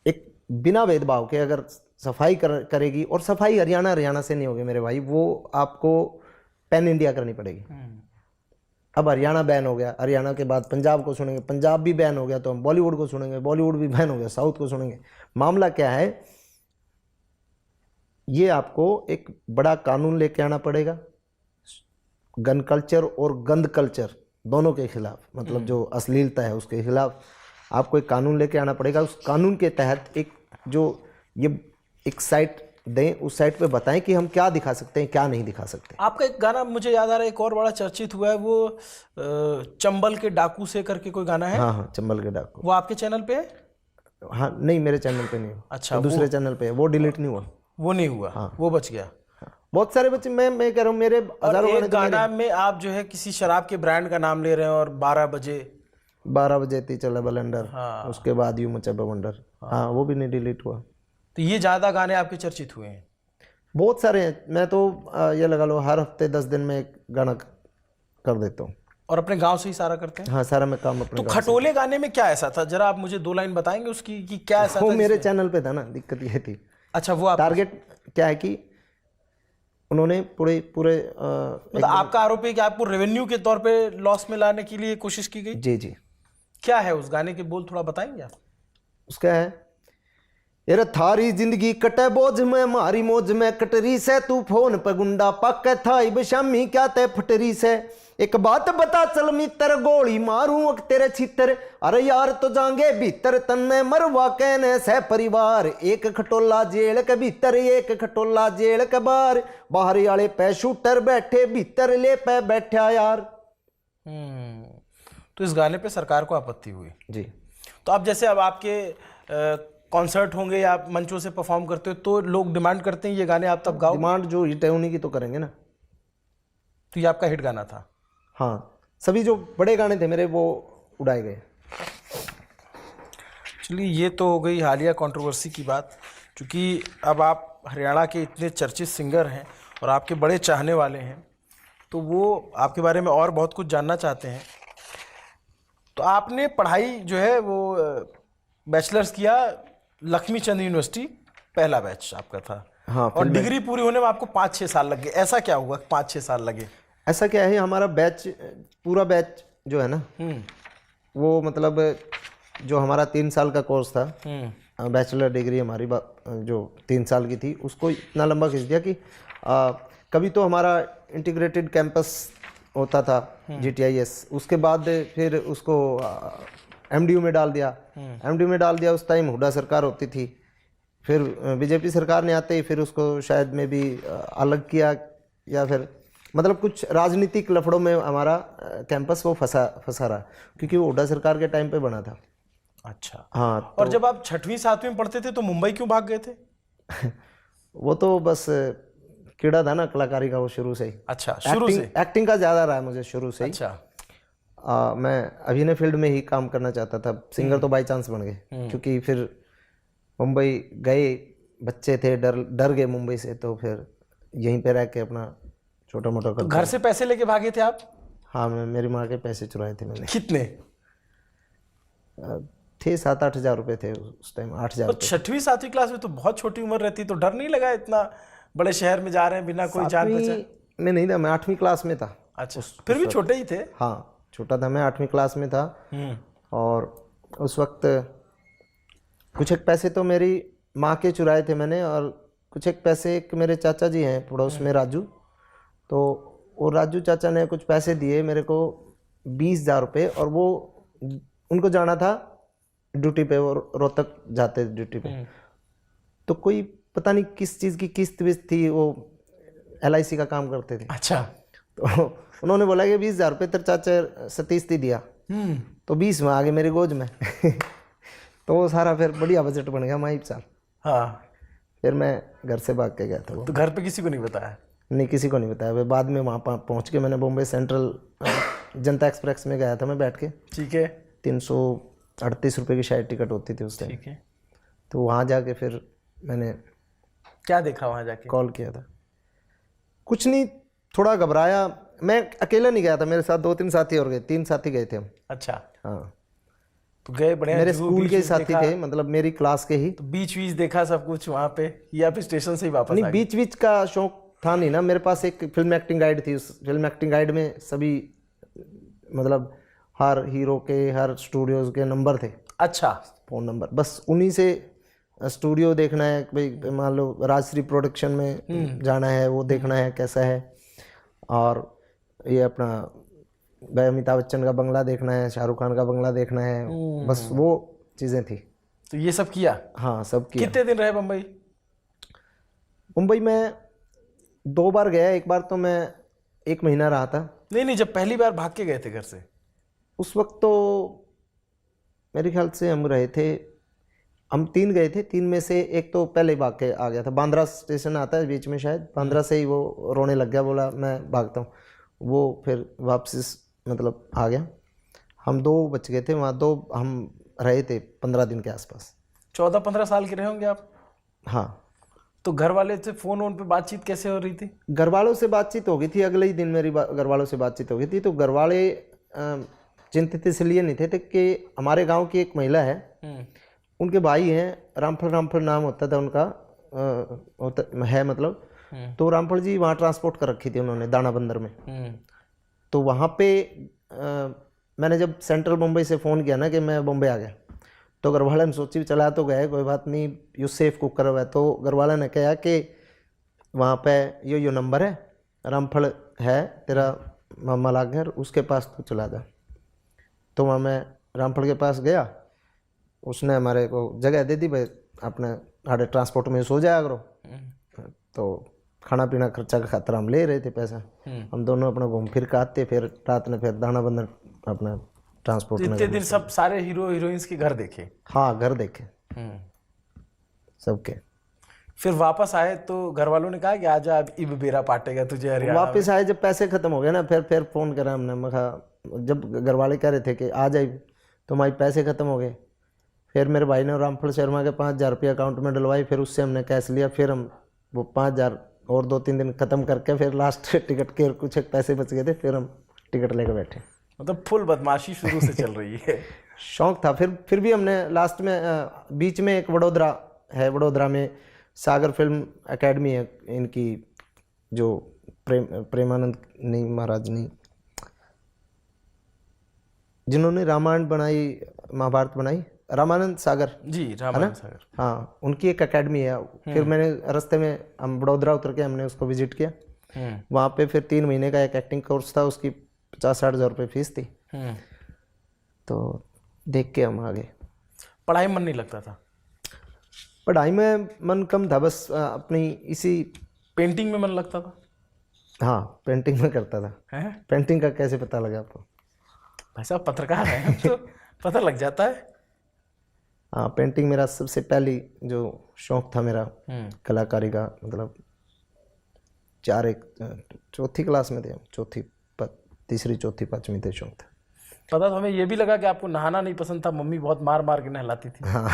एक बिना भेदभाव के अगर सफाई करेगी, और सफाई हरियाणा से नहीं होगी मेरे भाई, वो आपको पैन इंडिया करनी पड़ेगी। अब हरियाणा बैन हो गया, हरियाणा के बाद पंजाब को सुनेंगे, पंजाब भी बैन हो गया तो हम बॉलीवुड को सुनेंगे, बॉलीवुड भी बैन हो गया साउथ को सुनेंगे। मामला क्या है, ये आपको एक बड़ा कानून लेके आना पड़ेगा गन कल्चर और गंद कल्चर दोनों के खिलाफ, मतलब जो अश्लीलता है उसके खिलाफ आपको एक कानून लेके आना पड़ेगा। उस कानून के तहत एक जो ये एक साइट दें, उस साइट पे बताएं कि हम क्या दिखा सकते हैं, क्या नहीं दिखा सकते। आपका एक गाना मुझे याद आ रहा है, एक और बड़ा चर्चित हुआ है, वो चंबल के डाकू से करके कोई गाना है। हाँ, चंबल के डाकू। वो आपके चैनल पे है? हाँ, नहीं मेरे चैनल पे नहीं हुआ। अच्छा, दूसरे चैनल पे है, वो डिलीट नहीं हुआ। वो नहीं हुआ। हाँ। वो बच गया। बहुत सारे बच्चे, मैं कह रहा हूँ मेरे हजारों एक गाना में आप जो है किसी शराब के ब्रांड का नाम ले रहे हैं और 12 बजे थी चला बलंडर। हाँ। उसके बाद यूं मचा बवंडर। हाँ, वो भी नहीं डिलीट हुआ। तो ये ज्यादा गाने आपके चर्चित हुए हैं? बहुत सारे हैं। मैं तो ये लगा लो हर हफ्ते 10 दिन में एक गाना कर देता हूँ। और अपने गांव से ही सारा करते हैं? हाँ, सारा मैं काम अपने तो खटोले गाने में क्या ऐसा था, जरा आप मुझे 2 लाइन बताएंगे उसकी कि क्या ऐसा वो था? मेरे चैनल पे था ना, दिक्कत ये थी। अच्छा, वो आप टारगेट क्या है कि उन्होंने पूरे मतलब आपका आरोप है कि आपको रेवेन्यू के तौर पे लॉस में लाने के लिए कोशिश की गई? जी जी। क्या है उस गाने के बोल, थोड़ा बताएंगे आप? उसका है, यार थारी जिंदगी कटे बोझ में, मारी मौज में कटरी से, तू फोन पे गुंडा पक थाई बशामी क्या ते फटरी से, एक बात बता चल मित्र, गोली मारूं तेरे छितर, अरे यार तो जाएंगे भीतर, तन्ने मरवा कहने से परिवार, एक खटोला जेल के भीतर, एक खटोला जेल के बाहर, बाहर वाले पे शूटर बैठे, भीतर ले पे बैठा यार। तो इस गाने पे सरकार को आपत्ति हुई? जी। तो अब जैसे अब आपके कॉन्सर्ट होंगे या आप मंचों से परफॉर्म करते हो तो लोग डिमांड करते हैं ये गाने आप तब गाओ? डिमांड जो हिट है उन्हीं की तो करेंगे ना। तो ये आपका हिट गाना था? हाँ, सभी जो बड़े गाने थे मेरे वो उड़ाए गए। चलिए, ये तो हो गई हालिया कंट्रोवर्सी की बात। क्योंकि अब आप हरियाणा के इतने चर्चित सिंगर हैं और आपके बड़े चाहने वाले हैं, तो वो आपके बारे में और बहुत कुछ जानना चाहते हैं। तो आपने पढ़ाई जो है वो बैचलर्स किया लक्ष्मी चंद यूनिवर्सिटी, पहला बैच आपका था। हाँ, और डिग्री पूरी होने में आपको 5-6 साल लग गए। ऐसा क्या हुआ 5-6 साल लगे? ऐसा क्या है, हमारा बैच, पूरा बैच जो है ना, वो मतलब जो हमारा 3 साल का कोर्स था, बैचलर डिग्री हमारी जो 3 साल की थी, उसको इतना लंबा खींच दिया कि कभी तो हमारा इंटीग्रेटेड कैंपस होता था GTIS, उसके बाद फिर उसको MDU में डाल दिया। MDU में डाल दिया, उस टाइम हुड्डा सरकार होती थी, फिर बीजेपी सरकार ने आते ही फिर उसको शायद में भी अलग किया, या फिर मतलब कुछ राजनीतिक लफड़ों में हमारा कैंपस वो फंसा रहा, क्योंकि वो हुड्डा सरकार के टाइम पे बना था। अच्छा। हाँ। और जब आप 6वीं 7वीं में पढ़ते थे तो मुंबई क्यों भाग गए थे? वो तो बस कीड़ा था ना कलाकारी का, वो शुरू से ही। अच्छा, शुरू से एक्टिंग का ज़्यादा रहा है मुझे शुरू से ही। अच्छा। मैं अभिनय फील्ड में ही काम करना चाहता था, सिंगर तो बाई चांस बन गए, क्योंकि फिर मुंबई गए, बच्चे थे, डर गए मुंबई से, तो फिर यहीं पे रह के अपना छोटा मोटा तो घर से पैसे लेके भागे थे आप? हाँ, मेरी माँ के पैसे चुराए थे मैंने। कितने थे? 7-8 हज़ार रुपये थे उस टाइम, 8 हज़ार। तो 6वीं 7वीं क्लास में तो बहुत छोटी उम्र रहती, तो डर नहीं लगा इतना बड़े शहर में जा रहे हैं बिना कोई जान पहचान? मैं नहीं था, मैं 8वीं क्लास में था। अच्छा, फिर भी छोटे ही थे। हाँ, छोटा था मैं, 8वीं क्लास में था। और उस वक्त कुछ एक पैसे तो मेरी माँ के चुराए थे मैंने, और कुछ एक पैसे एक मेरे चाचा जी हैं पड़ोस में, राजू, तो वो राजू चाचा ने कुछ पैसे दिए मेरे को, 20,000 रुपये, और वो उनको जाना था ड्यूटी पे, वो रोहतक जाते ड्यूटी पे, तो कोई पता नहीं किस चीज़ की किस्त विस्त थी, वो LIC का काम करते थे। अच्छा। तो उन्होंने बोला कि 20,000 रुपये तेरे चाचा सतीश थी दिया, तो 20 में आ गए मेरे गोज में। तो वो सारा फिर बढ़िया बजट बन गया माही साल। हाँ। फिर मैं घर से भाग के गया था। तो घर पे किसी को नहीं बताया? नहीं, किसी को नहीं बताया। फिर बाद में वहाँ पहुँच के मैंने बॉम्बे सेंट्रल जनता एक्सप्रेस में गया था मैं बैठ के। ठीक है। 300 ₹38 की शायद टिकट होती थी उस टाइम। ठीक है। तो वहाँ जाके फिर मैंने क्या देखा वहां जाके? कॉल किया था। कुछ नहीं, थोड़ा घबराया। मैं अकेला नहीं गया था, मेरे साथ 2-3 साथी और गए, 3 साथी गए थे हम। अच्छा, हाँ, तो गए बढ़िया, मेरे जू स्कूल बीच के वीच साथी देखा? थे, मतलब मेरी क्लास के ही। तो बीच वीच देखा सब कुछ वहां पे, या फिर स्टेशन से ही वापस नहीं, आ गए? बीच बीच का शौक था नहीं ना। मेरे पास एक फिल्म एक्टिंग गाइड थी, उस फिल्म एक्टिंग गाइड में सभी मतलब हर हीरो के, हर स्टूडियोज के नंबर थे, अच्छा। Phone number. बस उन्हीं से स्टूडियो देखना है, भाई मान लो राजश्री प्रोडक्शन में जाना है, वो देखना है कैसा है, और ये अपना भाई अमिताभ बच्चन का बंगला देखना है, शाहरुख खान का बंगला देखना है, बस वो चीज़ें थी। तो ये सब किया? हाँ, सब किया। कितने दिन रहे मुंबई? मुंबई में 2 बार गया। एक बार तो मैं 1 महीना रहा था। नहीं नहीं, जब पहली बार भाग के गए थे घर से? उस वक्त तो मेरे ख्याल से हम रहे थे, हम 3 गए थे। 3 में से एक तो पहले ही भाग के आ गया था। बांद्रा स्टेशन आता है बीच में, शायद बांद्रा से ही वो रोने लग गया, बोला मैं भागता हूँ। वो फिर वापसी मतलब आ गया। हम 2 बच गए थे वहाँ। 2 हम रहे थे 15 दिन के आसपास। 14-15 साल के रहे होंगे आप? हाँ। तो घर वाले से फोन पे बातचीत कैसे हो रही थी? घर वालों से बातचीत हो गई थी, अगले ही दिन मेरी घर वालों से बातचीत हो गई थी। तो घर वाले चिंतित इसलिए नहीं थे कि हमारे गांव की एक महिला है, उनके भाई हैं, रामफल नाम होता था उनका, है मतलब। तो रामफल जी वहाँ ट्रांसपोर्ट कर रखी थी उन्होंने, दाना बंदर में। तो वहाँ पे मैंने जब सेंट्रल मुंबई से फ़ोन किया ना कि मैं बॉम्बे आ गया, तो घर वाले ने सोची चला तो गए, कोई बात नहीं, यू सेफ कुकर हुआ है। तो घर वाले ने कहा कि वहाँ पे यो नंबर है, रामफल है तेरा मामा लाग घर, उसके पास तू चला जा। तो वहाँ मैं रामफल के पास गया, उसने हमारे को जगह दे दी, भाई अपने साढ़े ट्रांसपोर्ट में सो जाया करो। तो खाना पीना खर्चा का खातर हम ले रहे थे पैसा। हम दोनों अपना घूम फिर के आते, फिर रात में फिर दाना बंदर अपना ट्रांसपोर्ट में। इतने दिन सब सारे हीरो हीरोइंस के घर देखे? हाँ, घर देखे सबके। फिर वापस आए तो घर वालों ने कहा कि आजा, अब इब बेरा पाटेगा तुझे हरियाणा में। वापस आए जब पैसे खत्म हो गए ना, फिर फ़ोन करा हमने। मैं कहा, जब घर वाले कह रहे थे कि आ जाए, तो हमारे पैसे ख़त्म हो गए। फिर मेरे भाई ने रामफल शर्मा के 5,000 रुपये अकाउंट में डलवाई, फिर उससे हमने कैश लिया। फिर हम वो 5,000 और 2-3 दिन ख़त्म करके फिर लास्ट टिकट के कुछ एक पैसे बच गए थे, फिर हम टिकट लेकर बैठे। मतलब फुल बदमाशी शुरू से चल रही है। शौक था। फिर भी हमने लास्ट में बीच में एक वडोदरा है, वडोदरा में सागर फिल्म एकेडमी है इनकी, जो प्रेमानंद नहीं, महाराज नहीं, जिन्होंने रामायण बनाई, महाभारत बनाई, रामानंद सागर जी, रामायण सागर। हाँ, उनकी एक एकेडमी है। फिर मैंने रास्ते में हम वडोदरा उतर के हमने उसको विजिट किया। वहाँ पे फिर 3 महीने का एक एक्टिंग कोर्स था, उसकी 50-60 हज़ार रुपये फीस थी। तो देख के हम आ गए। पढ़ाई में मन नहीं लगता था? पढ़ाई में मन कम था, बस अपनी इसी। पेंटिंग में मन लगता था? हाँ, पेंटिंग में करता था। हैं? पेंटिंग का कैसे पता लगा आपको? भाई साहब पत्रकार हैं तो पता लग जाता है। हाँ, पेंटिंग मेरा सबसे पहली जो शौक था मेरा कलाकारी का, मतलब 4-1 क्लास में थे हम, तीसरी चौथी 5वीं थे, शौक था। पता तो हमें ये भी लगा कि आपको नहाना नहीं पसंद था, मम्मी बहुत मार मार के नहलाती थी। हाँ,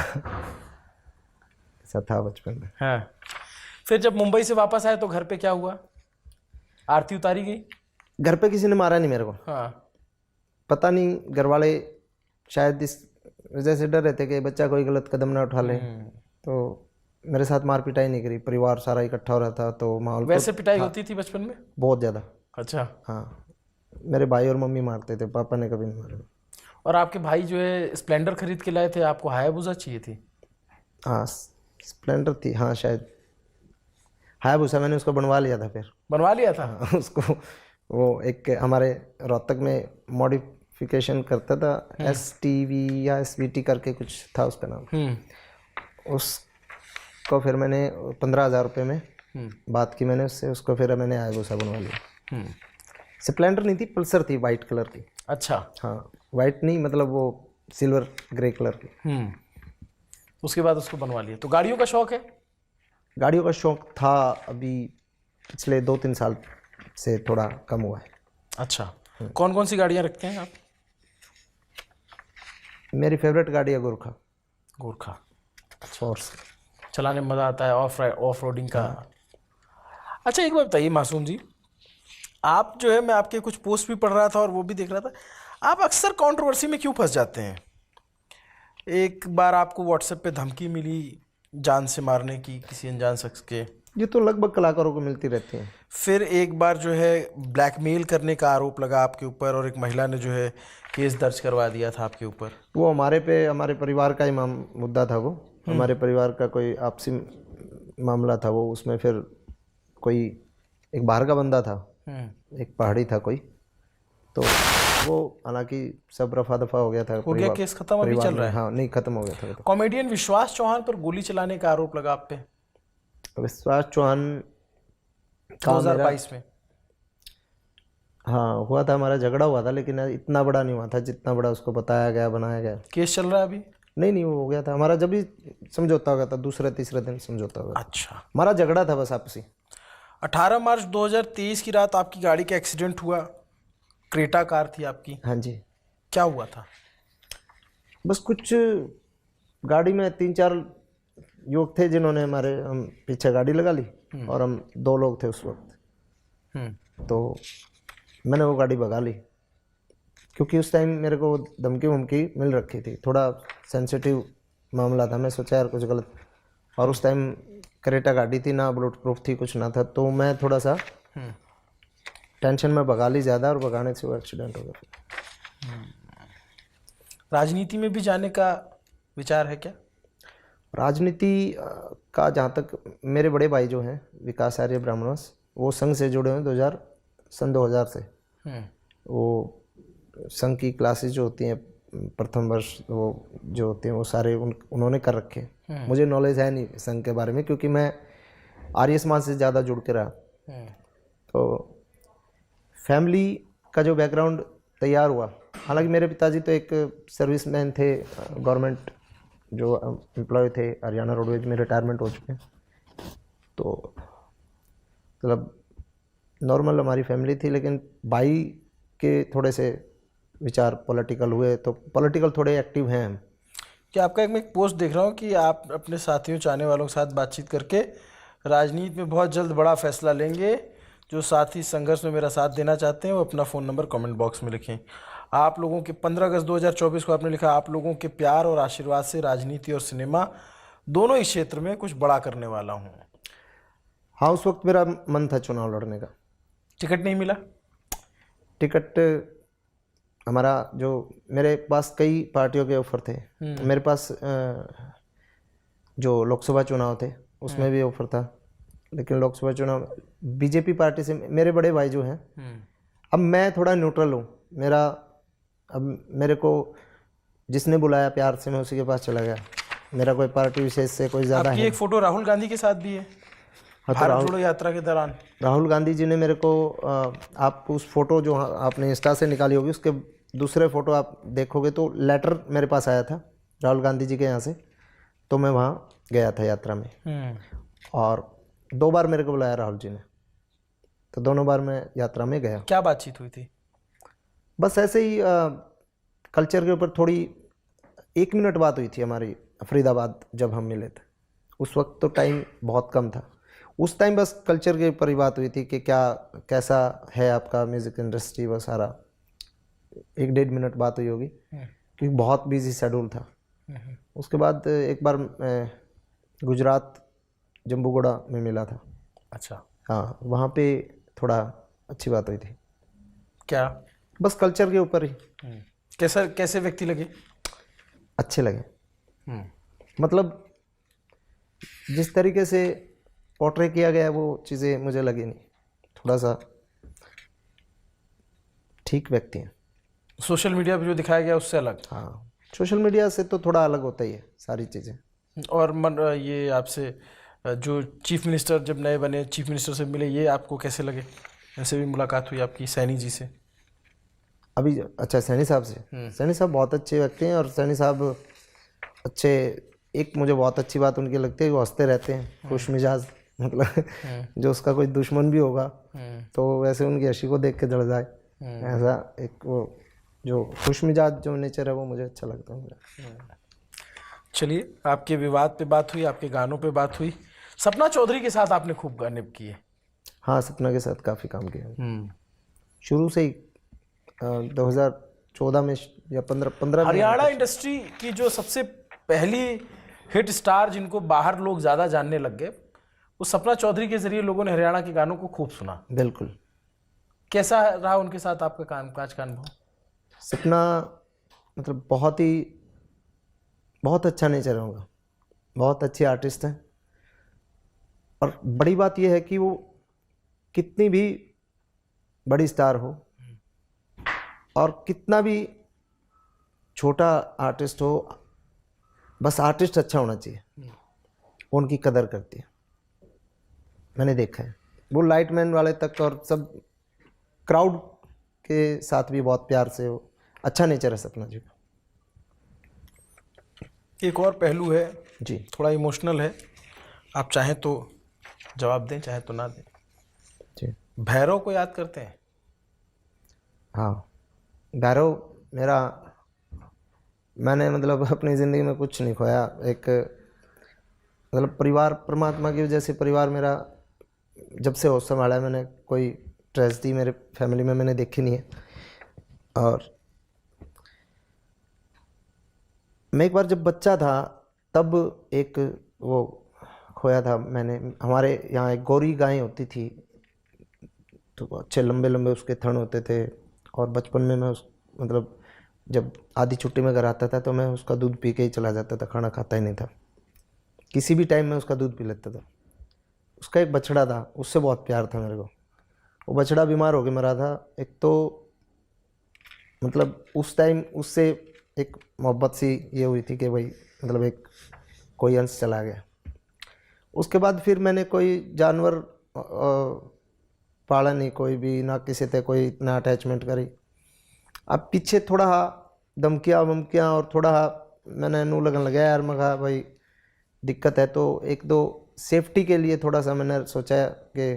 ऐसा था बचपन में। हाँ। फिर जब मुंबई से वापस आए तो घर पे क्या हुआ? आरती उतारी गई? घर पे किसी ने मारा नहीं मेरे को। हाँ। पता नहीं, घर वाले शायद इस वजह से डर रहे थे कि बच्चा कोई गलत कदम ना उठा ले, तो मेरे साथ मार पिटाई नहीं करी। परिवार सारा इकट्ठा हो रहा था, तो माहौल वैसे पिटाई होती थी बचपन में? बहुत ज़्यादा। अच्छा। हाँ, मेरे भाई और मम्मी मारते थे, पापा ने कभी नहीं मारा। और आपके भाई जो है स्प्लेंडर खरीद के लाए थे, आपको हायाबुसा चाहिए थी? हाँ, स्प्लेंडर थी, हाँ शायद हायाबुसा मैंने उसको बनवा लिया था। फिर बनवा लिया था? हाँ, उसको वो एक हमारे रोहतक में मॉडिफिकेशन करता था, STV या SVT करके कुछ था उसका नाम। उसको फिर मैंने 15,000 रुपये में बात की मैंने उससे, उसको फिर मैंने हायाबुसा बनवा लिया। स्प्लेंडर नहीं थी, पल्सर थी, वाइट कलर की। अच्छा। हाँ, वाइट नहीं, मतलब वो सिल्वर ग्रे कलर की। उसके बाद उसको बनवा लिया। तो गाड़ियों का शौक है? गाड़ियों का शौक था, अभी पिछले 2-3 साल से थोड़ा कम हुआ है। अच्छा। कौन कौन सी गाड़ियाँ रखते हैं आप? मेरी फेवरेट गाड़ी है गोरखा गोरखा फोर्स। चलाने में मज़ा आता है, ऑफ रोडिंग का। अच्छा एक बात बताइए मासूम जी, आप जो है, मैं आपके कुछ पोस्ट भी पढ़ रहा था और वो भी देख रहा था, आप अक्सर कंट्रोवर्सी में क्यों फंस जाते हैं? एक बार आपको व्हाट्सएप पे धमकी मिली जान से मारने की किसी अनजान शख्स के, ये तो लगभग कलाकारों को मिलती रहती है। फिर एक बार जो है ब्लैकमेल करने का आरोप लगा आपके ऊपर और एक महिला ने जो है केस दर्ज करवा दिया था आपके ऊपर। वो हमारे परिवार का ही मुद्दा था। वो हमारे परिवार का कोई आपसी मामला था वो। उसमें फिर कोई एक बाहर का बंदा था, एक पहाड़ी था कोई, तो वो हालांकि सब रफा दफा हो गया था। हो गया केस खत्म, अभी चल रहा है? हाँ नहीं, खत्म हो गया था। कॉमेडियन विश्वास चौहान पर गोली चलाने का आरोप लगा आप पे विश्वास चौहान 2022 में। हाँ हुआ था, हमारा झगड़ा हुआ था, लेकिन इतना बड़ा नहीं हुआ था जितना बड़ा उसको बताया गया, बनाया गया। केस चल रहा है अभी? नहीं, वो हो गया था हमारा, जब भी समझौता हो गया था, दूसरे तीसरे दिन समझौता हो गया। अच्छा, हमारा झगड़ा था बस आपसी। 18 मार्च 2023 की रात आपकी गाड़ी का एक्सीडेंट हुआ, क्रेटा कार थी आपकी। हाँ जी। क्या हुआ था? बस कुछ गाड़ी में 3-4 युवक थे जिन्होंने हम पीछे गाड़ी लगा ली और हम 2 लोग थे उस वक्त। तो मैंने वो गाड़ी भगा ली, क्योंकि उस टाइम मेरे को धमकी वमकी मिल रखी थी। थोड़ा सेंसिटिव मामला था, मैं सोचा यार कुछ गलत, और उस टाइम क्रेटा गाड़ी थी ना, बुलेट प्रूफ थी, कुछ ना था, तो मैं थोड़ा सा टेंशन में भगा ली ज़्यादा, और भगाने से वो एक्सीडेंट हो गया। राजनीति में भी जाने का विचार है क्या? राजनीति का जहाँ तक, मेरे बड़े भाई जो हैं विकास आर्य ब्राह्मणवंश, वो संघ से जुड़े हुए सन 2000 से। वो संघ की क्लासेस जो होती हैं प्रथम वर्ष, वो जो होते हैं वो सारे उन्होंने कर रखे हैं। मुझे नॉलेज है नहीं संघ के बारे में, क्योंकि मैं आर्य समाज से ज़्यादा जुड़ के रहा। तो फैमिली का जो बैकग्राउंड तैयार हुआ, हालांकि मेरे पिताजी तो एक सर्विसमैन थे, गवर्नमेंट जो एम्प्लॉय थे हरियाणा रोडवेज में, रिटायरमेंट हो चुके हैं। तो मतलब नॉर्मल हमारी फैमिली थी, लेकिन भाई के थोड़े से विचार पॉलिटिकल हुए, तो पॉलिटिकल थोड़े एक्टिव हैं हम। क्या आपका मैं एक पोस्ट देख रहा हूँ कि आप अपने साथियों चाहने वालों के साथ बातचीत करके राजनीति में बहुत जल्द बड़ा फैसला लेंगे। जो साथी संघर्ष में मेरा साथ देना चाहते हैं वो अपना फ़ोन नंबर कमेंट बॉक्स में लिखें। आप लोगों के 15 अगस्त 2024 को आपने लिखा, आप लोगों के प्यार और आशीर्वाद से राजनीति और सिनेमा दोनों ही क्षेत्र में कुछ बड़ा करने वाला हूँ। हाँ, उस वक्त मेरा मन था चुनाव लड़ने का। टिकट नहीं मिला? टिकट हमारा, जो मेरे पास कई पार्टियों के ऑफर थे। मेरे पास जो लोकसभा चुनाव थे उसमें भी ऑफर था, लेकिन लोकसभा चुनाव बीजेपी पार्टी से मेरे बड़े भाई जो हैं, अब मैं थोड़ा न्यूट्रल हूँ। अब मेरे को जिसने बुलाया प्यार से, मैं उसी के पास चला गया। मेरा कोई पार्टी विशेष से कोई ज़्यादा है। एक फ़ोटो राहुल गांधी के साथ भी है, हाँ, तो भारत जोड़ो यात्रा के दौरान राहुल गांधी जी ने मेरे को, आप उस फोटो जो आपने इंस्टा से निकाली होगी, उसके दूसरे फ़ोटो आप देखोगे तो लेटर मेरे पास आया था राहुल गांधी जी के यहाँ से, तो मैं वहाँ गया था यात्रा में। और 2 बार मेरे को बुलाया राहुल जी ने, तो दोनों बार मैं यात्रा में गया। क्या बातचीत हुई थी? बस ऐसे ही कल्चर के ऊपर थोड़ी 1 मिनट बात हुई थी हमारी, फरीदाबाद जब हम मिले थे। उस वक्त तो टाइम बहुत कम था, उस टाइम बस कल्चर के ऊपर ही बात हुई थी कि कैसा है आपका म्यूज़िक इंडस्ट्री, वो सारा 1-1.5 मिनट बात हुई होगी, क्योंकि बहुत बिजी शेड्यूल था। उसके बाद एक बार गुजरात जम्बूगोड़ा में मिला था। अच्छा, हाँ, वहाँ पे थोड़ा अच्छी बात हुई थी। क्या? बस कल्चर के ऊपर ही। कैसे व्यक्ति लगे? अच्छे लगे। मतलब जिस तरीके से पोर्ट्रे किया गया वो चीज़ें मुझे लगी नहीं, थोड़ा सा ठीक व्यक्ति हैं। सोशल मीडिया पे जो दिखाया गया उससे अलग? हाँ, सोशल मीडिया से तो थोड़ा अलग होता ही है सारी चीज़ें। और ये आपसे जो चीफ मिनिस्टर जब नए बने, चीफ मिनिस्टर से मिले, ये आपको कैसे लगे? ऐसे भी मुलाकात हुई आपकी सैनी जी से अभी? अच्छा, सैनी साहब से? सैनी साहब बहुत अच्छे व्यक्ति हैं, और सैनी साहब अच्छे, एक मुझे बहुत अच्छी बात उनकी लगती है, वो हंसते रहते हैं, खुश मिजाज। मतलब जो उसका कोई दुश्मन भी होगा तो वैसे उनकी हंसी को देख के जड़ जाए, ऐसा एक वो जो खुश मिजाज जो नेचर है वो मुझे अच्छा लगता है। चलिए, आपके विवाद पे बात हुई, आपके गानों पे बात हुई। सपना चौधरी के साथ आपने खूब गाने किए। हाँ, सपना के साथ काफ़ी काम किया शुरू से ही। 2014 में या 15 में। हरियाणा इंडस्ट्री की जो सबसे पहली हिट स्टार जिनको बाहर लोग ज़्यादा जानने लग गए, वो सपना चौधरी के जरिए लोगों ने हरियाणा के गानों को खूब सुना। बिल्कुल। कैसा रहा उनके साथ आपका कामकाज का अनुभव? सपना मतलब बहुत अच्छा नेचर है उनका, बहुत अच्छे आर्टिस्ट हैं। और बड़ी बात यह है कि वो कितनी भी बड़ी स्टार हो और कितना भी छोटा आर्टिस्ट हो, बस आर्टिस्ट अच्छा होना चाहिए, उनकी कदर करती है। मैंने देखा है वो लाइटमैन वाले तक और सब क्राउड के साथ भी बहुत प्यार से हो। अच्छा नेचर है सपना जी का। एक और पहलू है जी थोड़ा इमोशनल है, आप चाहें तो जवाब दें, चाहे तो ना दें। जी। भैरव को याद करते हैं? हाँ, भैरव मेरा, मैंने मतलब अपनी ज़िंदगी में कुछ नहीं खोया। एक मतलब परिवार, परमात्मा की वजह से परिवार मेरा जब से होश संभाला है, मैंने कोई ट्रेजेडी मेरे फैमिली में मैंने देखी नहीं है। और मैं एक बार जब बच्चा था तब एक वो खोया था मैंने। हमारे यहाँ एक गौरी गाय होती थी, तो अच्छे लंबे लंबे उसके थन होते थे। और बचपन में मैं उस मतलब जब आधी छुट्टी में घर आता था तो मैं उसका दूध पी के ही चला जाता था, खाना खाता ही नहीं था। किसी भी टाइम में उसका दूध पी लेता था। उसका एक बछड़ा था, उससे बहुत प्यार था मेरे को। वो बछड़ा बीमार हो के मरा था। एक तो मतलब उस टाइम उससे एक मोहब्बत सी ये हुई थी कि भाई मतलब एक कोई अंश चला गया। उसके बाद फिर मैंने कोई जानवर पाला नहीं, कोई भी ना, किसी से कोई इतना अटैचमेंट करी। अब पीछे थोड़ा धमकियाँ वमकियाँ और थोड़ा मैंने नू लगन लगा यार, मैं कहा भाई दिक्कत है। तो एक दो सेफ्टी के लिए थोड़ा सा मैंने सोचा कि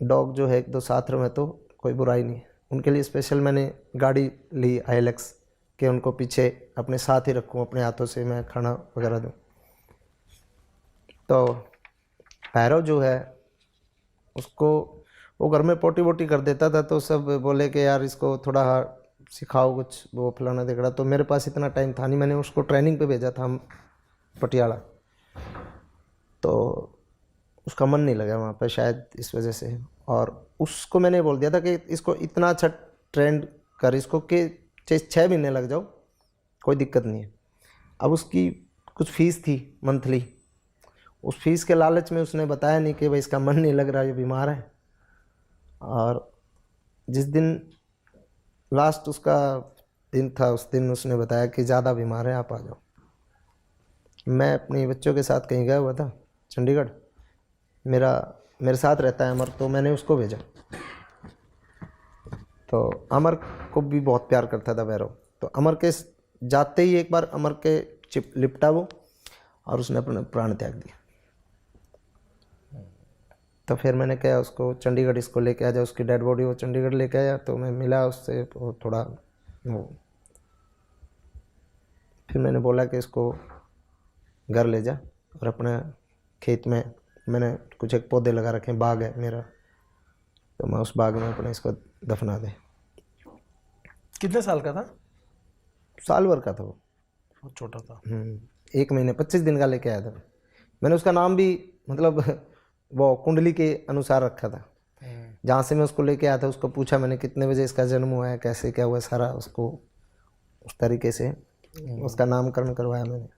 डॉग जो है एक दो साथ रहे तो कोई बुराई नहीं। उनके लिए स्पेशल मैंने गाड़ी ली ILX के उनको पीछे अपने साथ ही रखूँ, अपने हाथों से मैं खाना वगैरह दूँ। तो भैरव जो है उसको वो घर में पोटी वोटी कर देता था, तो सब बोले कि यार इसको थोड़ा सिखाओ कुछ, वो फलाना दिखड़ा। तो मेरे पास इतना टाइम था नहीं, मैंने उसको ट्रेनिंग पे भेजा था हम पटियाला। तो उसका मन नहीं लगा वहाँ पर शायद इस वजह से। और उसको मैंने बोल दिया था कि इसको इतना अच्छा ट्रेंड कर इसको कि 6 महीने लग जाओ, कोई दिक्कत नहीं है। अब उसकी कुछ फ़ीस थी मंथली, उस फीस के लालच में उसने बताया नहीं कि भाई इसका मन नहीं लग रहा, ये बीमार है। और जिस दिन लास्ट उसका दिन था उस दिन उसने बताया कि ज़्यादा बीमार है, आप आ जाओ। मैं अपने बच्चों के साथ कहीं गया हुआ था चंडीगढ़, मेरे साथ रहता है अमर, तो मैंने उसको भेजा। तो अमर को भी बहुत प्यार करता था भैरव। तो अमर के जाते ही एक बार अमर के चिप लिपटा वो और उसने अपना प्राण त्याग दिया। तो फिर मैंने कहा उसको चंडीगढ़ इसको लेके आ जाओ, उसकी डेड बॉडी वो चंडीगढ़ लेके आया। तो मैं मिला उससे, वो थोड़ा वो फिर मैंने बोला कि इसको घर ले जा और अपने खेत में मैंने कुछ एक पौधे लगा रखे हैं, बाग है मेरा, तो मैं उस बाग में अपने इसको दफना दे। कितने साल का था? साल भर का था वो, बहुत छोटा था। 1 महीने 25 दिन का लेके आया था। मैंने उसका नाम भी मतलब वो कुंडली के अनुसार रखा था। जहाँ से मैं उसको लेके आया था उसको पूछा मैंने कितने बजे इसका जन्म हुआ है, कैसे क्या हुआ, सारा उसको उस तरीके से उसका नामकरण करवाया मैंने।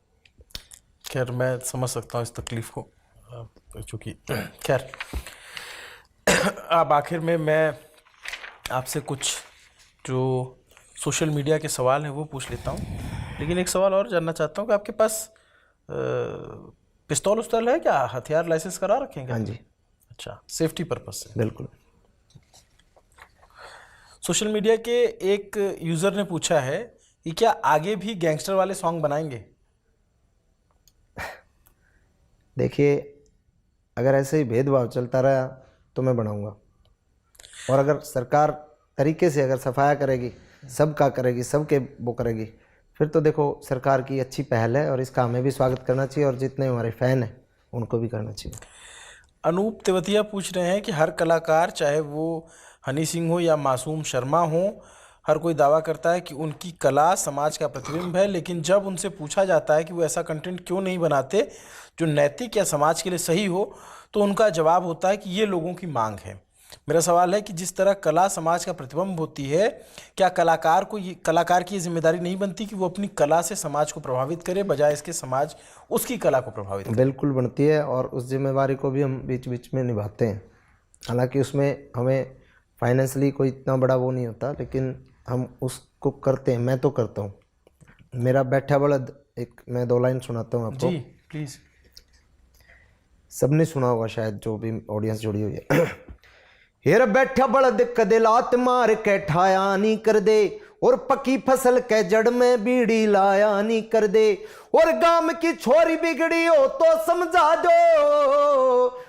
खैर मैं समझ सकता हूँ इस तकलीफ़ को, चूँकि खैर अब आखिर में मैं आपसे कुछ जो सोशल मीडिया के सवाल हैं वो पूछ लेता हूँ। लेकिन एक सवाल और जानना चाहता हूँ कि आपके पास पिस्तौल उस्तौल है क्या? हथियार लाइसेंस करा रखे हैं क्या? हाँ जी, अच्छा, सेफ्टी पर्पज से। बिल्कुल। सोशल मीडिया के एक यूज़र ने पूछा है कि क्या आगे भी गैंगस्टर वाले सॉन्ग बनाएंगे? देखिए, अगर ऐसे ही भेदभाव चलता रहा तो मैं बनाऊंगा। और अगर सरकार तरीके से अगर सफाया करेगी, सबका करेगी, सबके वो करेगी, फिर तो देखो सरकार की अच्छी पहल है और इसका हमें भी स्वागत करना चाहिए और जितने हमारे फ़ैन हैं उनको भी करना चाहिए। अनूप तेवतिया पूछ रहे हैं कि हर कलाकार, चाहे वो हनी सिंह हो या मासूम शर्मा हो, हर कोई दावा करता है कि उनकी कला समाज का प्रतिबिंब है, लेकिन जब उनसे पूछा जाता है कि वो ऐसा कंटेंट क्यों नहीं बनाते जो नैतिक या समाज के लिए सही हो, तो उनका जवाब होता है कि ये लोगों की मांग है। मेरा सवाल है कि जिस तरह कला समाज का प्रतिबिंब होती है, क्या कलाकार की ये जिम्मेदारी नहीं बनती कि वो अपनी कला से समाज को प्रभावित करे, बजाय इसके समाज उसकी कला को प्रभावित करे? बिल्कुल बनती है और उस जिम्मेवारी को भी हम बीच बीच में निभाते हैं। हालांकि उसमें हमें फाइनेंशियली कोई इतना बड़ा वो नहीं होता, लेकिन हम उसको करते हैं। मैं तो करता हूँ। मेरा बैठा बलद, एक मैं 2 लाइन सुनाता हूँ आपको। जी प्लीज़। सबने सुना होगा शायद, जो भी ऑडियंस जुड़ी हुई है। हेर बैठा बलद कदे लात मार के ठाया नहीं कर दे, और पकी फसल के जड़ में बीड़ी लाया नहीं कर दे, और गांव की छोरी बिगड़ी हो तो समझा दो,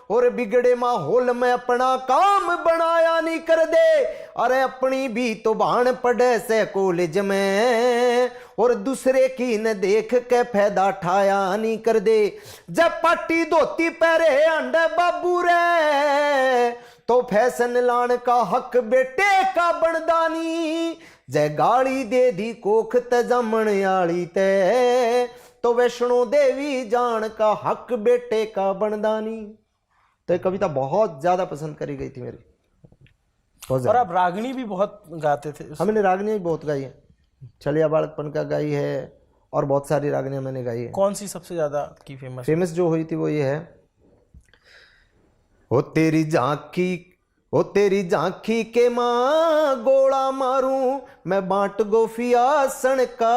और बिगड़े माहौल में अपना काम बनाया नहीं कर दे। अरे अपनी भी तो भान पड़े से कॉलेज में, और दूसरे की न देख के फायदा ठाया नहीं कर दे। जब पाटी धोती पहरे अंडे बाबू रे, तो फैशन लान का हक बेटे का बनदानी। जय गाली दे दी कोख ते जमन आली ते, तो वैष्णो देवी जान का हक बेटे का बनदानी। तो ये कविता बहुत ज्यादा पसंद करी गई थी मेरी, बहुत और ज्यादा। आप रागनी भी बहुत गाते थे। हमने रागनियाँ भी बहुत गाई है, छलिया बालकपन का गाई है, और बहुत सारी रागनियाँ मैंने गाई है। कौन सी सबसे ज्यादा की फेमस जो हुई थी वो ये है, ओ तेरी झांकी, ओ तेरी झांकी के माँ गोला मारूं मैं बांट गोफिया सन का,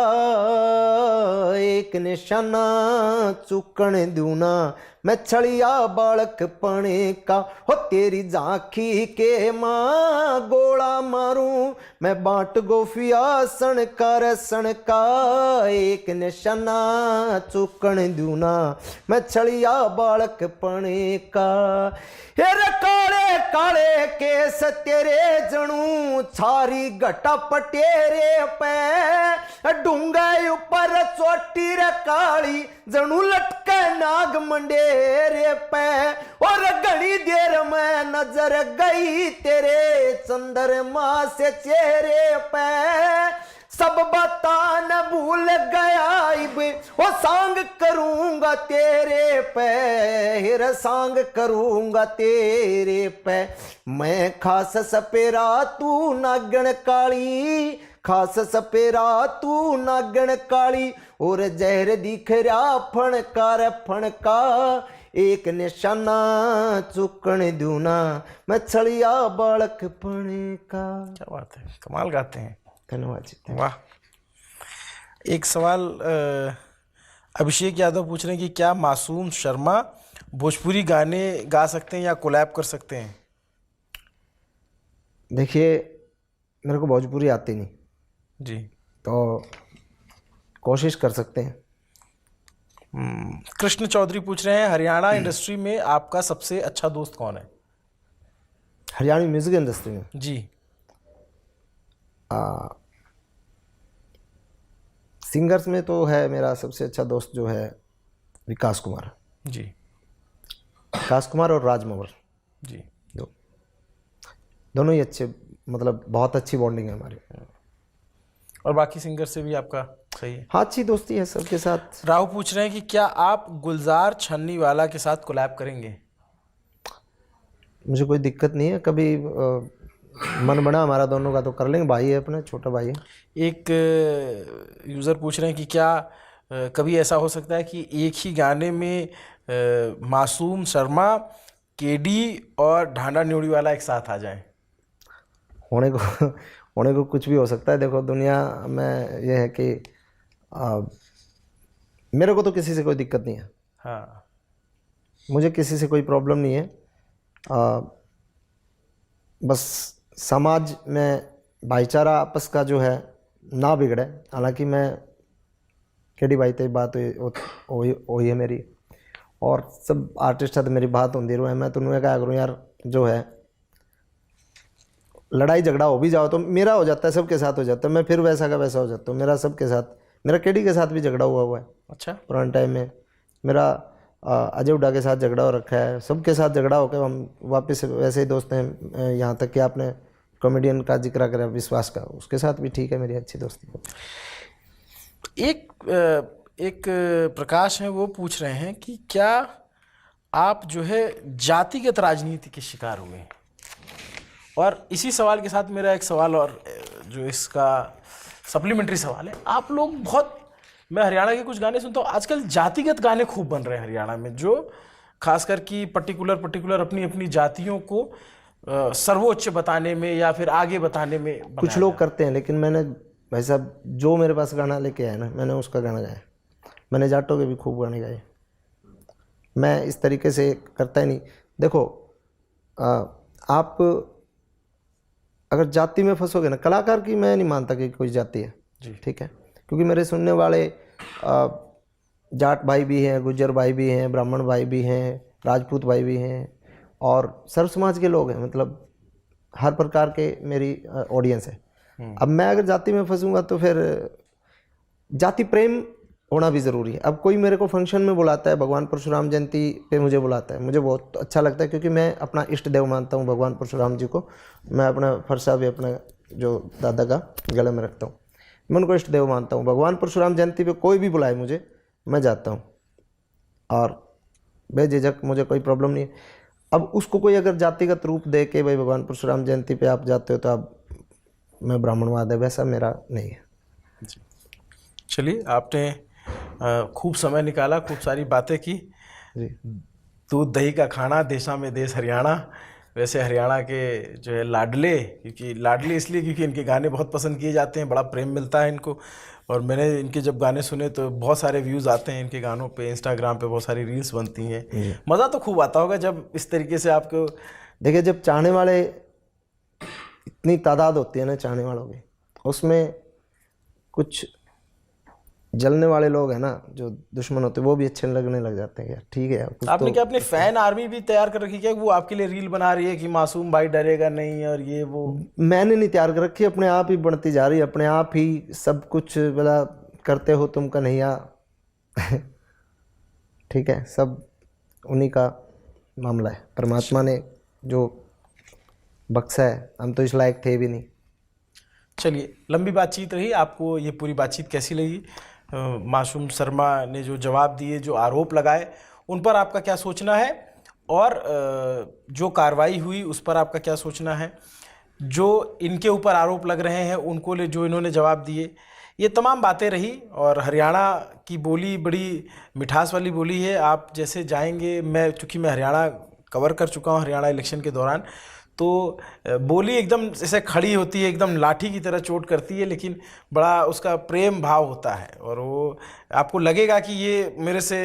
एक निशाना चुकन दूना मैं छड़िया बालक पने का। हो तेरी झांकी के माँ गोला मारूं मैं बांट गोफिया सन का, एक निशाना चुकन दूना मैं छड़िया बालक पने का। हेर काले काले केस तेरे जणू छारी घटा पटेरे पे, डूंगे ऊपर चोटी रे काली जणू लटके नाग मंडेरे पे, और घड़ी देर में नजर गई तेरे चंद्रमा से चेहरे पे। सब बातां न भूल गया इब, वो सांग करूंगा तेरे पे, हिर सांग करूंगा तेरे पे। मैं खास सपेरा तू नागण काली, खास सपेरा तू नागण काली, और जहर दिख रहा फणका, एक निशाना चुकन दूना मैं छड़िया बालक पने का। क्या बात है, कमाल गाते हैं। धन्यवाद जी। वाह। एक सवाल अभिषेक यादव पूछ रहे हैं कि क्या मासूम शर्मा भोजपुरी गाने गा सकते हैं या कोलैब कर सकते हैं? देखिए, मेरे को भोजपुरी आती नहीं जी। तो कोशिश कर सकते हैं। कृष्ण चौधरी पूछ रहे हैं हरियाणा इंडस्ट्री में आपका सबसे अच्छा दोस्त कौन है? हरियाणवी म्यूजिक इंडस्ट्री में जी। सिंगर्स में तो है मेरा सबसे अच्छा दोस्त जो है विकास कुमार। जी। विकास कुमार और राज मवर जी। दोनों ही अच्छे, मतलब बहुत अच्छी बॉन्डिंग है हमारी। और बाकी सिंगर से भी आपका सही है? हाँ, अच्छी दोस्ती है सबके साथ। राहु पूछ रहे हैं कि क्या आप गुलजार छन्नीवाला के साथ कोलैब करेंगे? मुझे कोई दिक्कत नहीं है, कभी मन बना हमारा दोनों का तो कर लेंगे। भाई है अपना, छोटा भाई है। एक यूज़र पूछ रहे हैं कि क्या कभी ऐसा हो सकता है कि एक ही गाने में मासूम शर्मा, केडी और ढांडा न्योड़ी वाला एक साथ आ जाएं? होने को कुछ भी हो सकता है। देखो, दुनिया में यह है कि मेरे को तो किसी से कोई दिक्कत नहीं है। हाँ। मुझे किसी से कोई प्रॉब्लम नहीं है। बस समाज में भाईचारा आपस का जो है ना बिगड़े। हालांकि मैं केडी भाई ते बात वही है मेरी, और सब आर्टिस्ट है तो मेरी बात होती रहे। मैं तो उन्हें क्या करूँ यार, जो है लड़ाई झगड़ा हो भी जाओ तो मेरा हो जाता है, सबके साथ हो जाता है, मैं फिर वैसा का वैसा हो जाता हूँ। मेरा सबके साथ, मेरा केडी के साथ भी झगड़ा हुआ है अच्छा। पुराने टाइम में। मेरा अजय हुड्डा के साथ झगड़ा हो रखा है, सबके साथ झगड़ा होकर हम वापस वैसे ही दोस्त हैं। यहाँ तक कि आपने कॉमेडियन का जिक्र करा विश्वास का, उसके साथ भी ठीक है मेरी अच्छी दोस्ती। एक प्रकाश हैं, वो पूछ रहे हैं कि क्या आप जो है जातिगत राजनीति के शिकार हुए हैं? और इसी सवाल के साथ मेरा एक सवाल और जो इसका सप्लीमेंट्री सवाल है, आप लोग बहुत, मैं हरियाणा के कुछ गाने सुनता हूँ, आजकल जातिगत गाने खूब बन रहे हैं हरियाणा में, जो खासकर कि पर्टिकुलर अपनी अपनी जातियों को सर्वोच्च बताने में या फिर आगे बताने में कुछ लोग करते हैं। लेकिन मैंने भाई साहब जो मेरे पास गाना लेके आया ना, मैंने उसका गाना गाया। मैंने जाटों के भी खूब गाने गाए। मैं इस तरीके से करता ही नहीं। देखो आप अगर जाति में फंसोगे ना, कलाकार की मैं नहीं मानता कि कोई जाति है जी, ठीक है, क्योंकि मेरे सुनने वाले जाट भाई भी हैं, गुज्जर भाई भी हैं, ब्राह्मण भाई भी हैं, राजपूत भाई भी हैं और सर्व समाज के लोग हैं। मतलब हर प्रकार के मेरी ऑडियंस है। अब मैं अगर जाति में फंसूंगा तो फिर जाति प्रेम होना भी ज़रूरी है। अब कोई मेरे को फंक्शन में बुलाता है, भगवान परशुराम जयंती पे मुझे बुलाता है, मुझे बहुत अच्छा लगता है, क्योंकि मैं अपना इष्ट देव मानता हूँ भगवान परशुराम जी को। मैं अपना फरसा भी अपना जो दादा का गले में रखता हूँ, मैं उनको इष्ट देव मानता हूँ। भगवान परशुराम जयंती पे कोई भी बुलाए मुझे, मैं जाता हूँ और बेझिझक, मुझे कोई प्रॉब्लम नहीं है। अब उसको कोई अगर जातिगत रूप दे के भाई भगवान परशुराम जयंती पे आप जाते हो तो आप, मैं ब्राह्मणवाद है, वैसा मेरा नहीं है। चलिए, आपने खूब समय निकाला, खूब सारी बातें की जी। दूध दही का खाना, देशा में देश हरियाणा। वैसे हरियाणा के जो है लाडले, क्योंकि लाडले इसलिए क्योंकि इनके गाने बहुत पसंद किए जाते हैं, बड़ा प्रेम मिलता है इनको। और मैंने इनके जब गाने सुने तो बहुत सारे व्यूज़ आते हैं इनके गानों पे, इंस्टाग्राम पे बहुत सारी रील्स बनती हैं। मज़ा तो खूब आता होगा जब इस तरीके से आपको। देखिए, जब चाहने वाले इतनी तादाद होती है ना चाहने वालों की, उसमें कुछ जलने वाले लोग हैं ना, जो दुश्मन होते हैं, वो भी अच्छे लगने लग जाते हैं यार। ठीक है, आपने तो क्या अपनी फैन आर्मी भी तैयार कर रखी क्या? वो आपके लिए रील बना रही है कि मासूम भाई डरेगा नहीं और ये वो? मैंने नहीं तैयार कर रखी, अपने आप ही बढ़ती जा रही है, अपने आप ही सब कुछ बोला करते हो तुम कन्हैया। ठीक है, सब उन्हीं का मामला है। परमात्मा ने जो बख्शा है, हम तो इस लायक थे भी नहीं। चलिए, लंबी बातचीत रही, आपको ये पूरी बातचीत कैसी लगी? मासूम शर्मा ने जो जवाब दिए, जो आरोप लगाए, उन पर आपका क्या सोचना है? और जो कार्रवाई हुई उस पर आपका क्या सोचना है? जो इनके ऊपर आरोप लग रहे हैं उनको जो इन्होंने जवाब दिए, ये तमाम बातें रही। और हरियाणा की बोली बड़ी मिठास वाली बोली है। आप जैसे जाएंगे, चूँकि मैं हरियाणा कवर कर चुका हूँ हरियाणा इलेक्शन के दौरान, तो बोली एकदम ऐसे खड़ी होती है, एकदम लाठी की तरह चोट करती है, लेकिन बड़ा उसका प्रेम भाव होता है। और वो आपको लगेगा कि ये मेरे से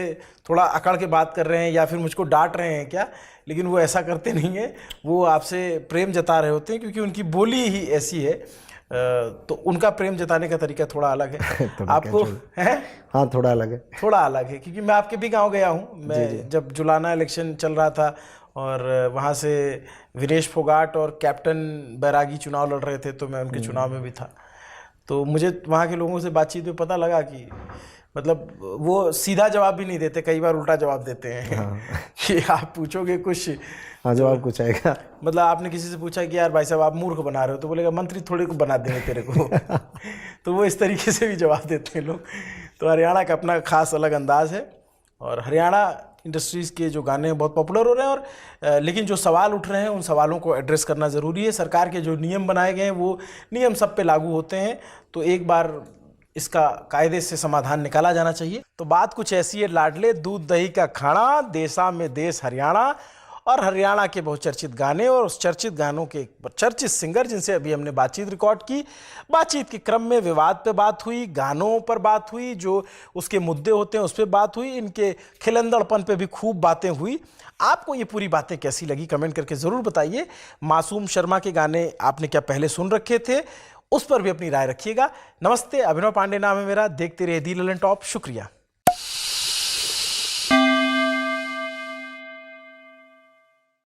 थोड़ा अकड़ के बात कर रहे हैं या फिर मुझको डांट रहे हैं क्या, लेकिन वो ऐसा करते नहीं हैं। वो आपसे प्रेम जता रहे होते हैं, क्योंकि उनकी बोली ही ऐसी है। तो उनका प्रेम जताने का तरीका थोड़ा अलग है। आपको है? हाँ, थोड़ा अलग है, थोड़ा अलग है, क्योंकि मैं आपके भी गाँव गया हूँ। मैं जब जुलाना इलेक्शन चल रहा था और वहाँ से विनेश फोगाट और कैप्टन बैरागी चुनाव लड़ रहे थे, तो मैं उनके चुनाव में भी था। तो मुझे वहाँ के लोगों से बातचीत में पता लगा कि मतलब वो सीधा जवाब भी नहीं देते, कई बार उल्टा जवाब देते हैं। हाँ। कि आप पूछोगे कुछ, हाँ, जवाब कुछ आएगा। मतलब आपने किसी से पूछा कि यार भाई साहब आप मूर्ख बना रहे हो, तो बोलेगा मंत्री थोड़े को बना देंगे तेरे को। तो वो इस तरीके से भी जवाब देते हैं लोग। तो हरियाणा का अपना खास अलग अंदाज है। और हरियाणा इंडस्ट्रीज़ के जो गाने हैं बहुत पॉपुलर हो रहे हैं। और लेकिन जो सवाल उठ रहे हैं उन सवालों को एड्रेस करना ज़रूरी है। सरकार के जो नियम बनाए गए हैं वो नियम सब पे लागू होते हैं, तो एक बार इसका कायदे से समाधान निकाला जाना चाहिए। तो बात कुछ ऐसी है, लाडले दूध दही का खाना, देशा में देश हरियाणा, और हरियाणा के बहुचर्चित गाने और उस चर्चित गानों के चर्चित सिंगर जिनसे अभी हमने बातचीत रिकॉर्ड की। बातचीत के क्रम में विवाद पे बात हुई, गानों पर बात हुई, जो उसके मुद्दे होते हैं उस पर बात हुई, इनके खिलंदड़पन पे भी खूब बातें हुई। आपको ये पूरी बातें कैसी लगी कमेंट करके ज़रूर बताइए। मासूम शर्मा के गाने आपने क्या पहले सुन रखे थे, उस पर भी अपनी राय रखिएगा। नमस्ते, अभिनव पांडे नाम है मेरा। देखते रहिए दी ललन टॉप। शुक्रिया।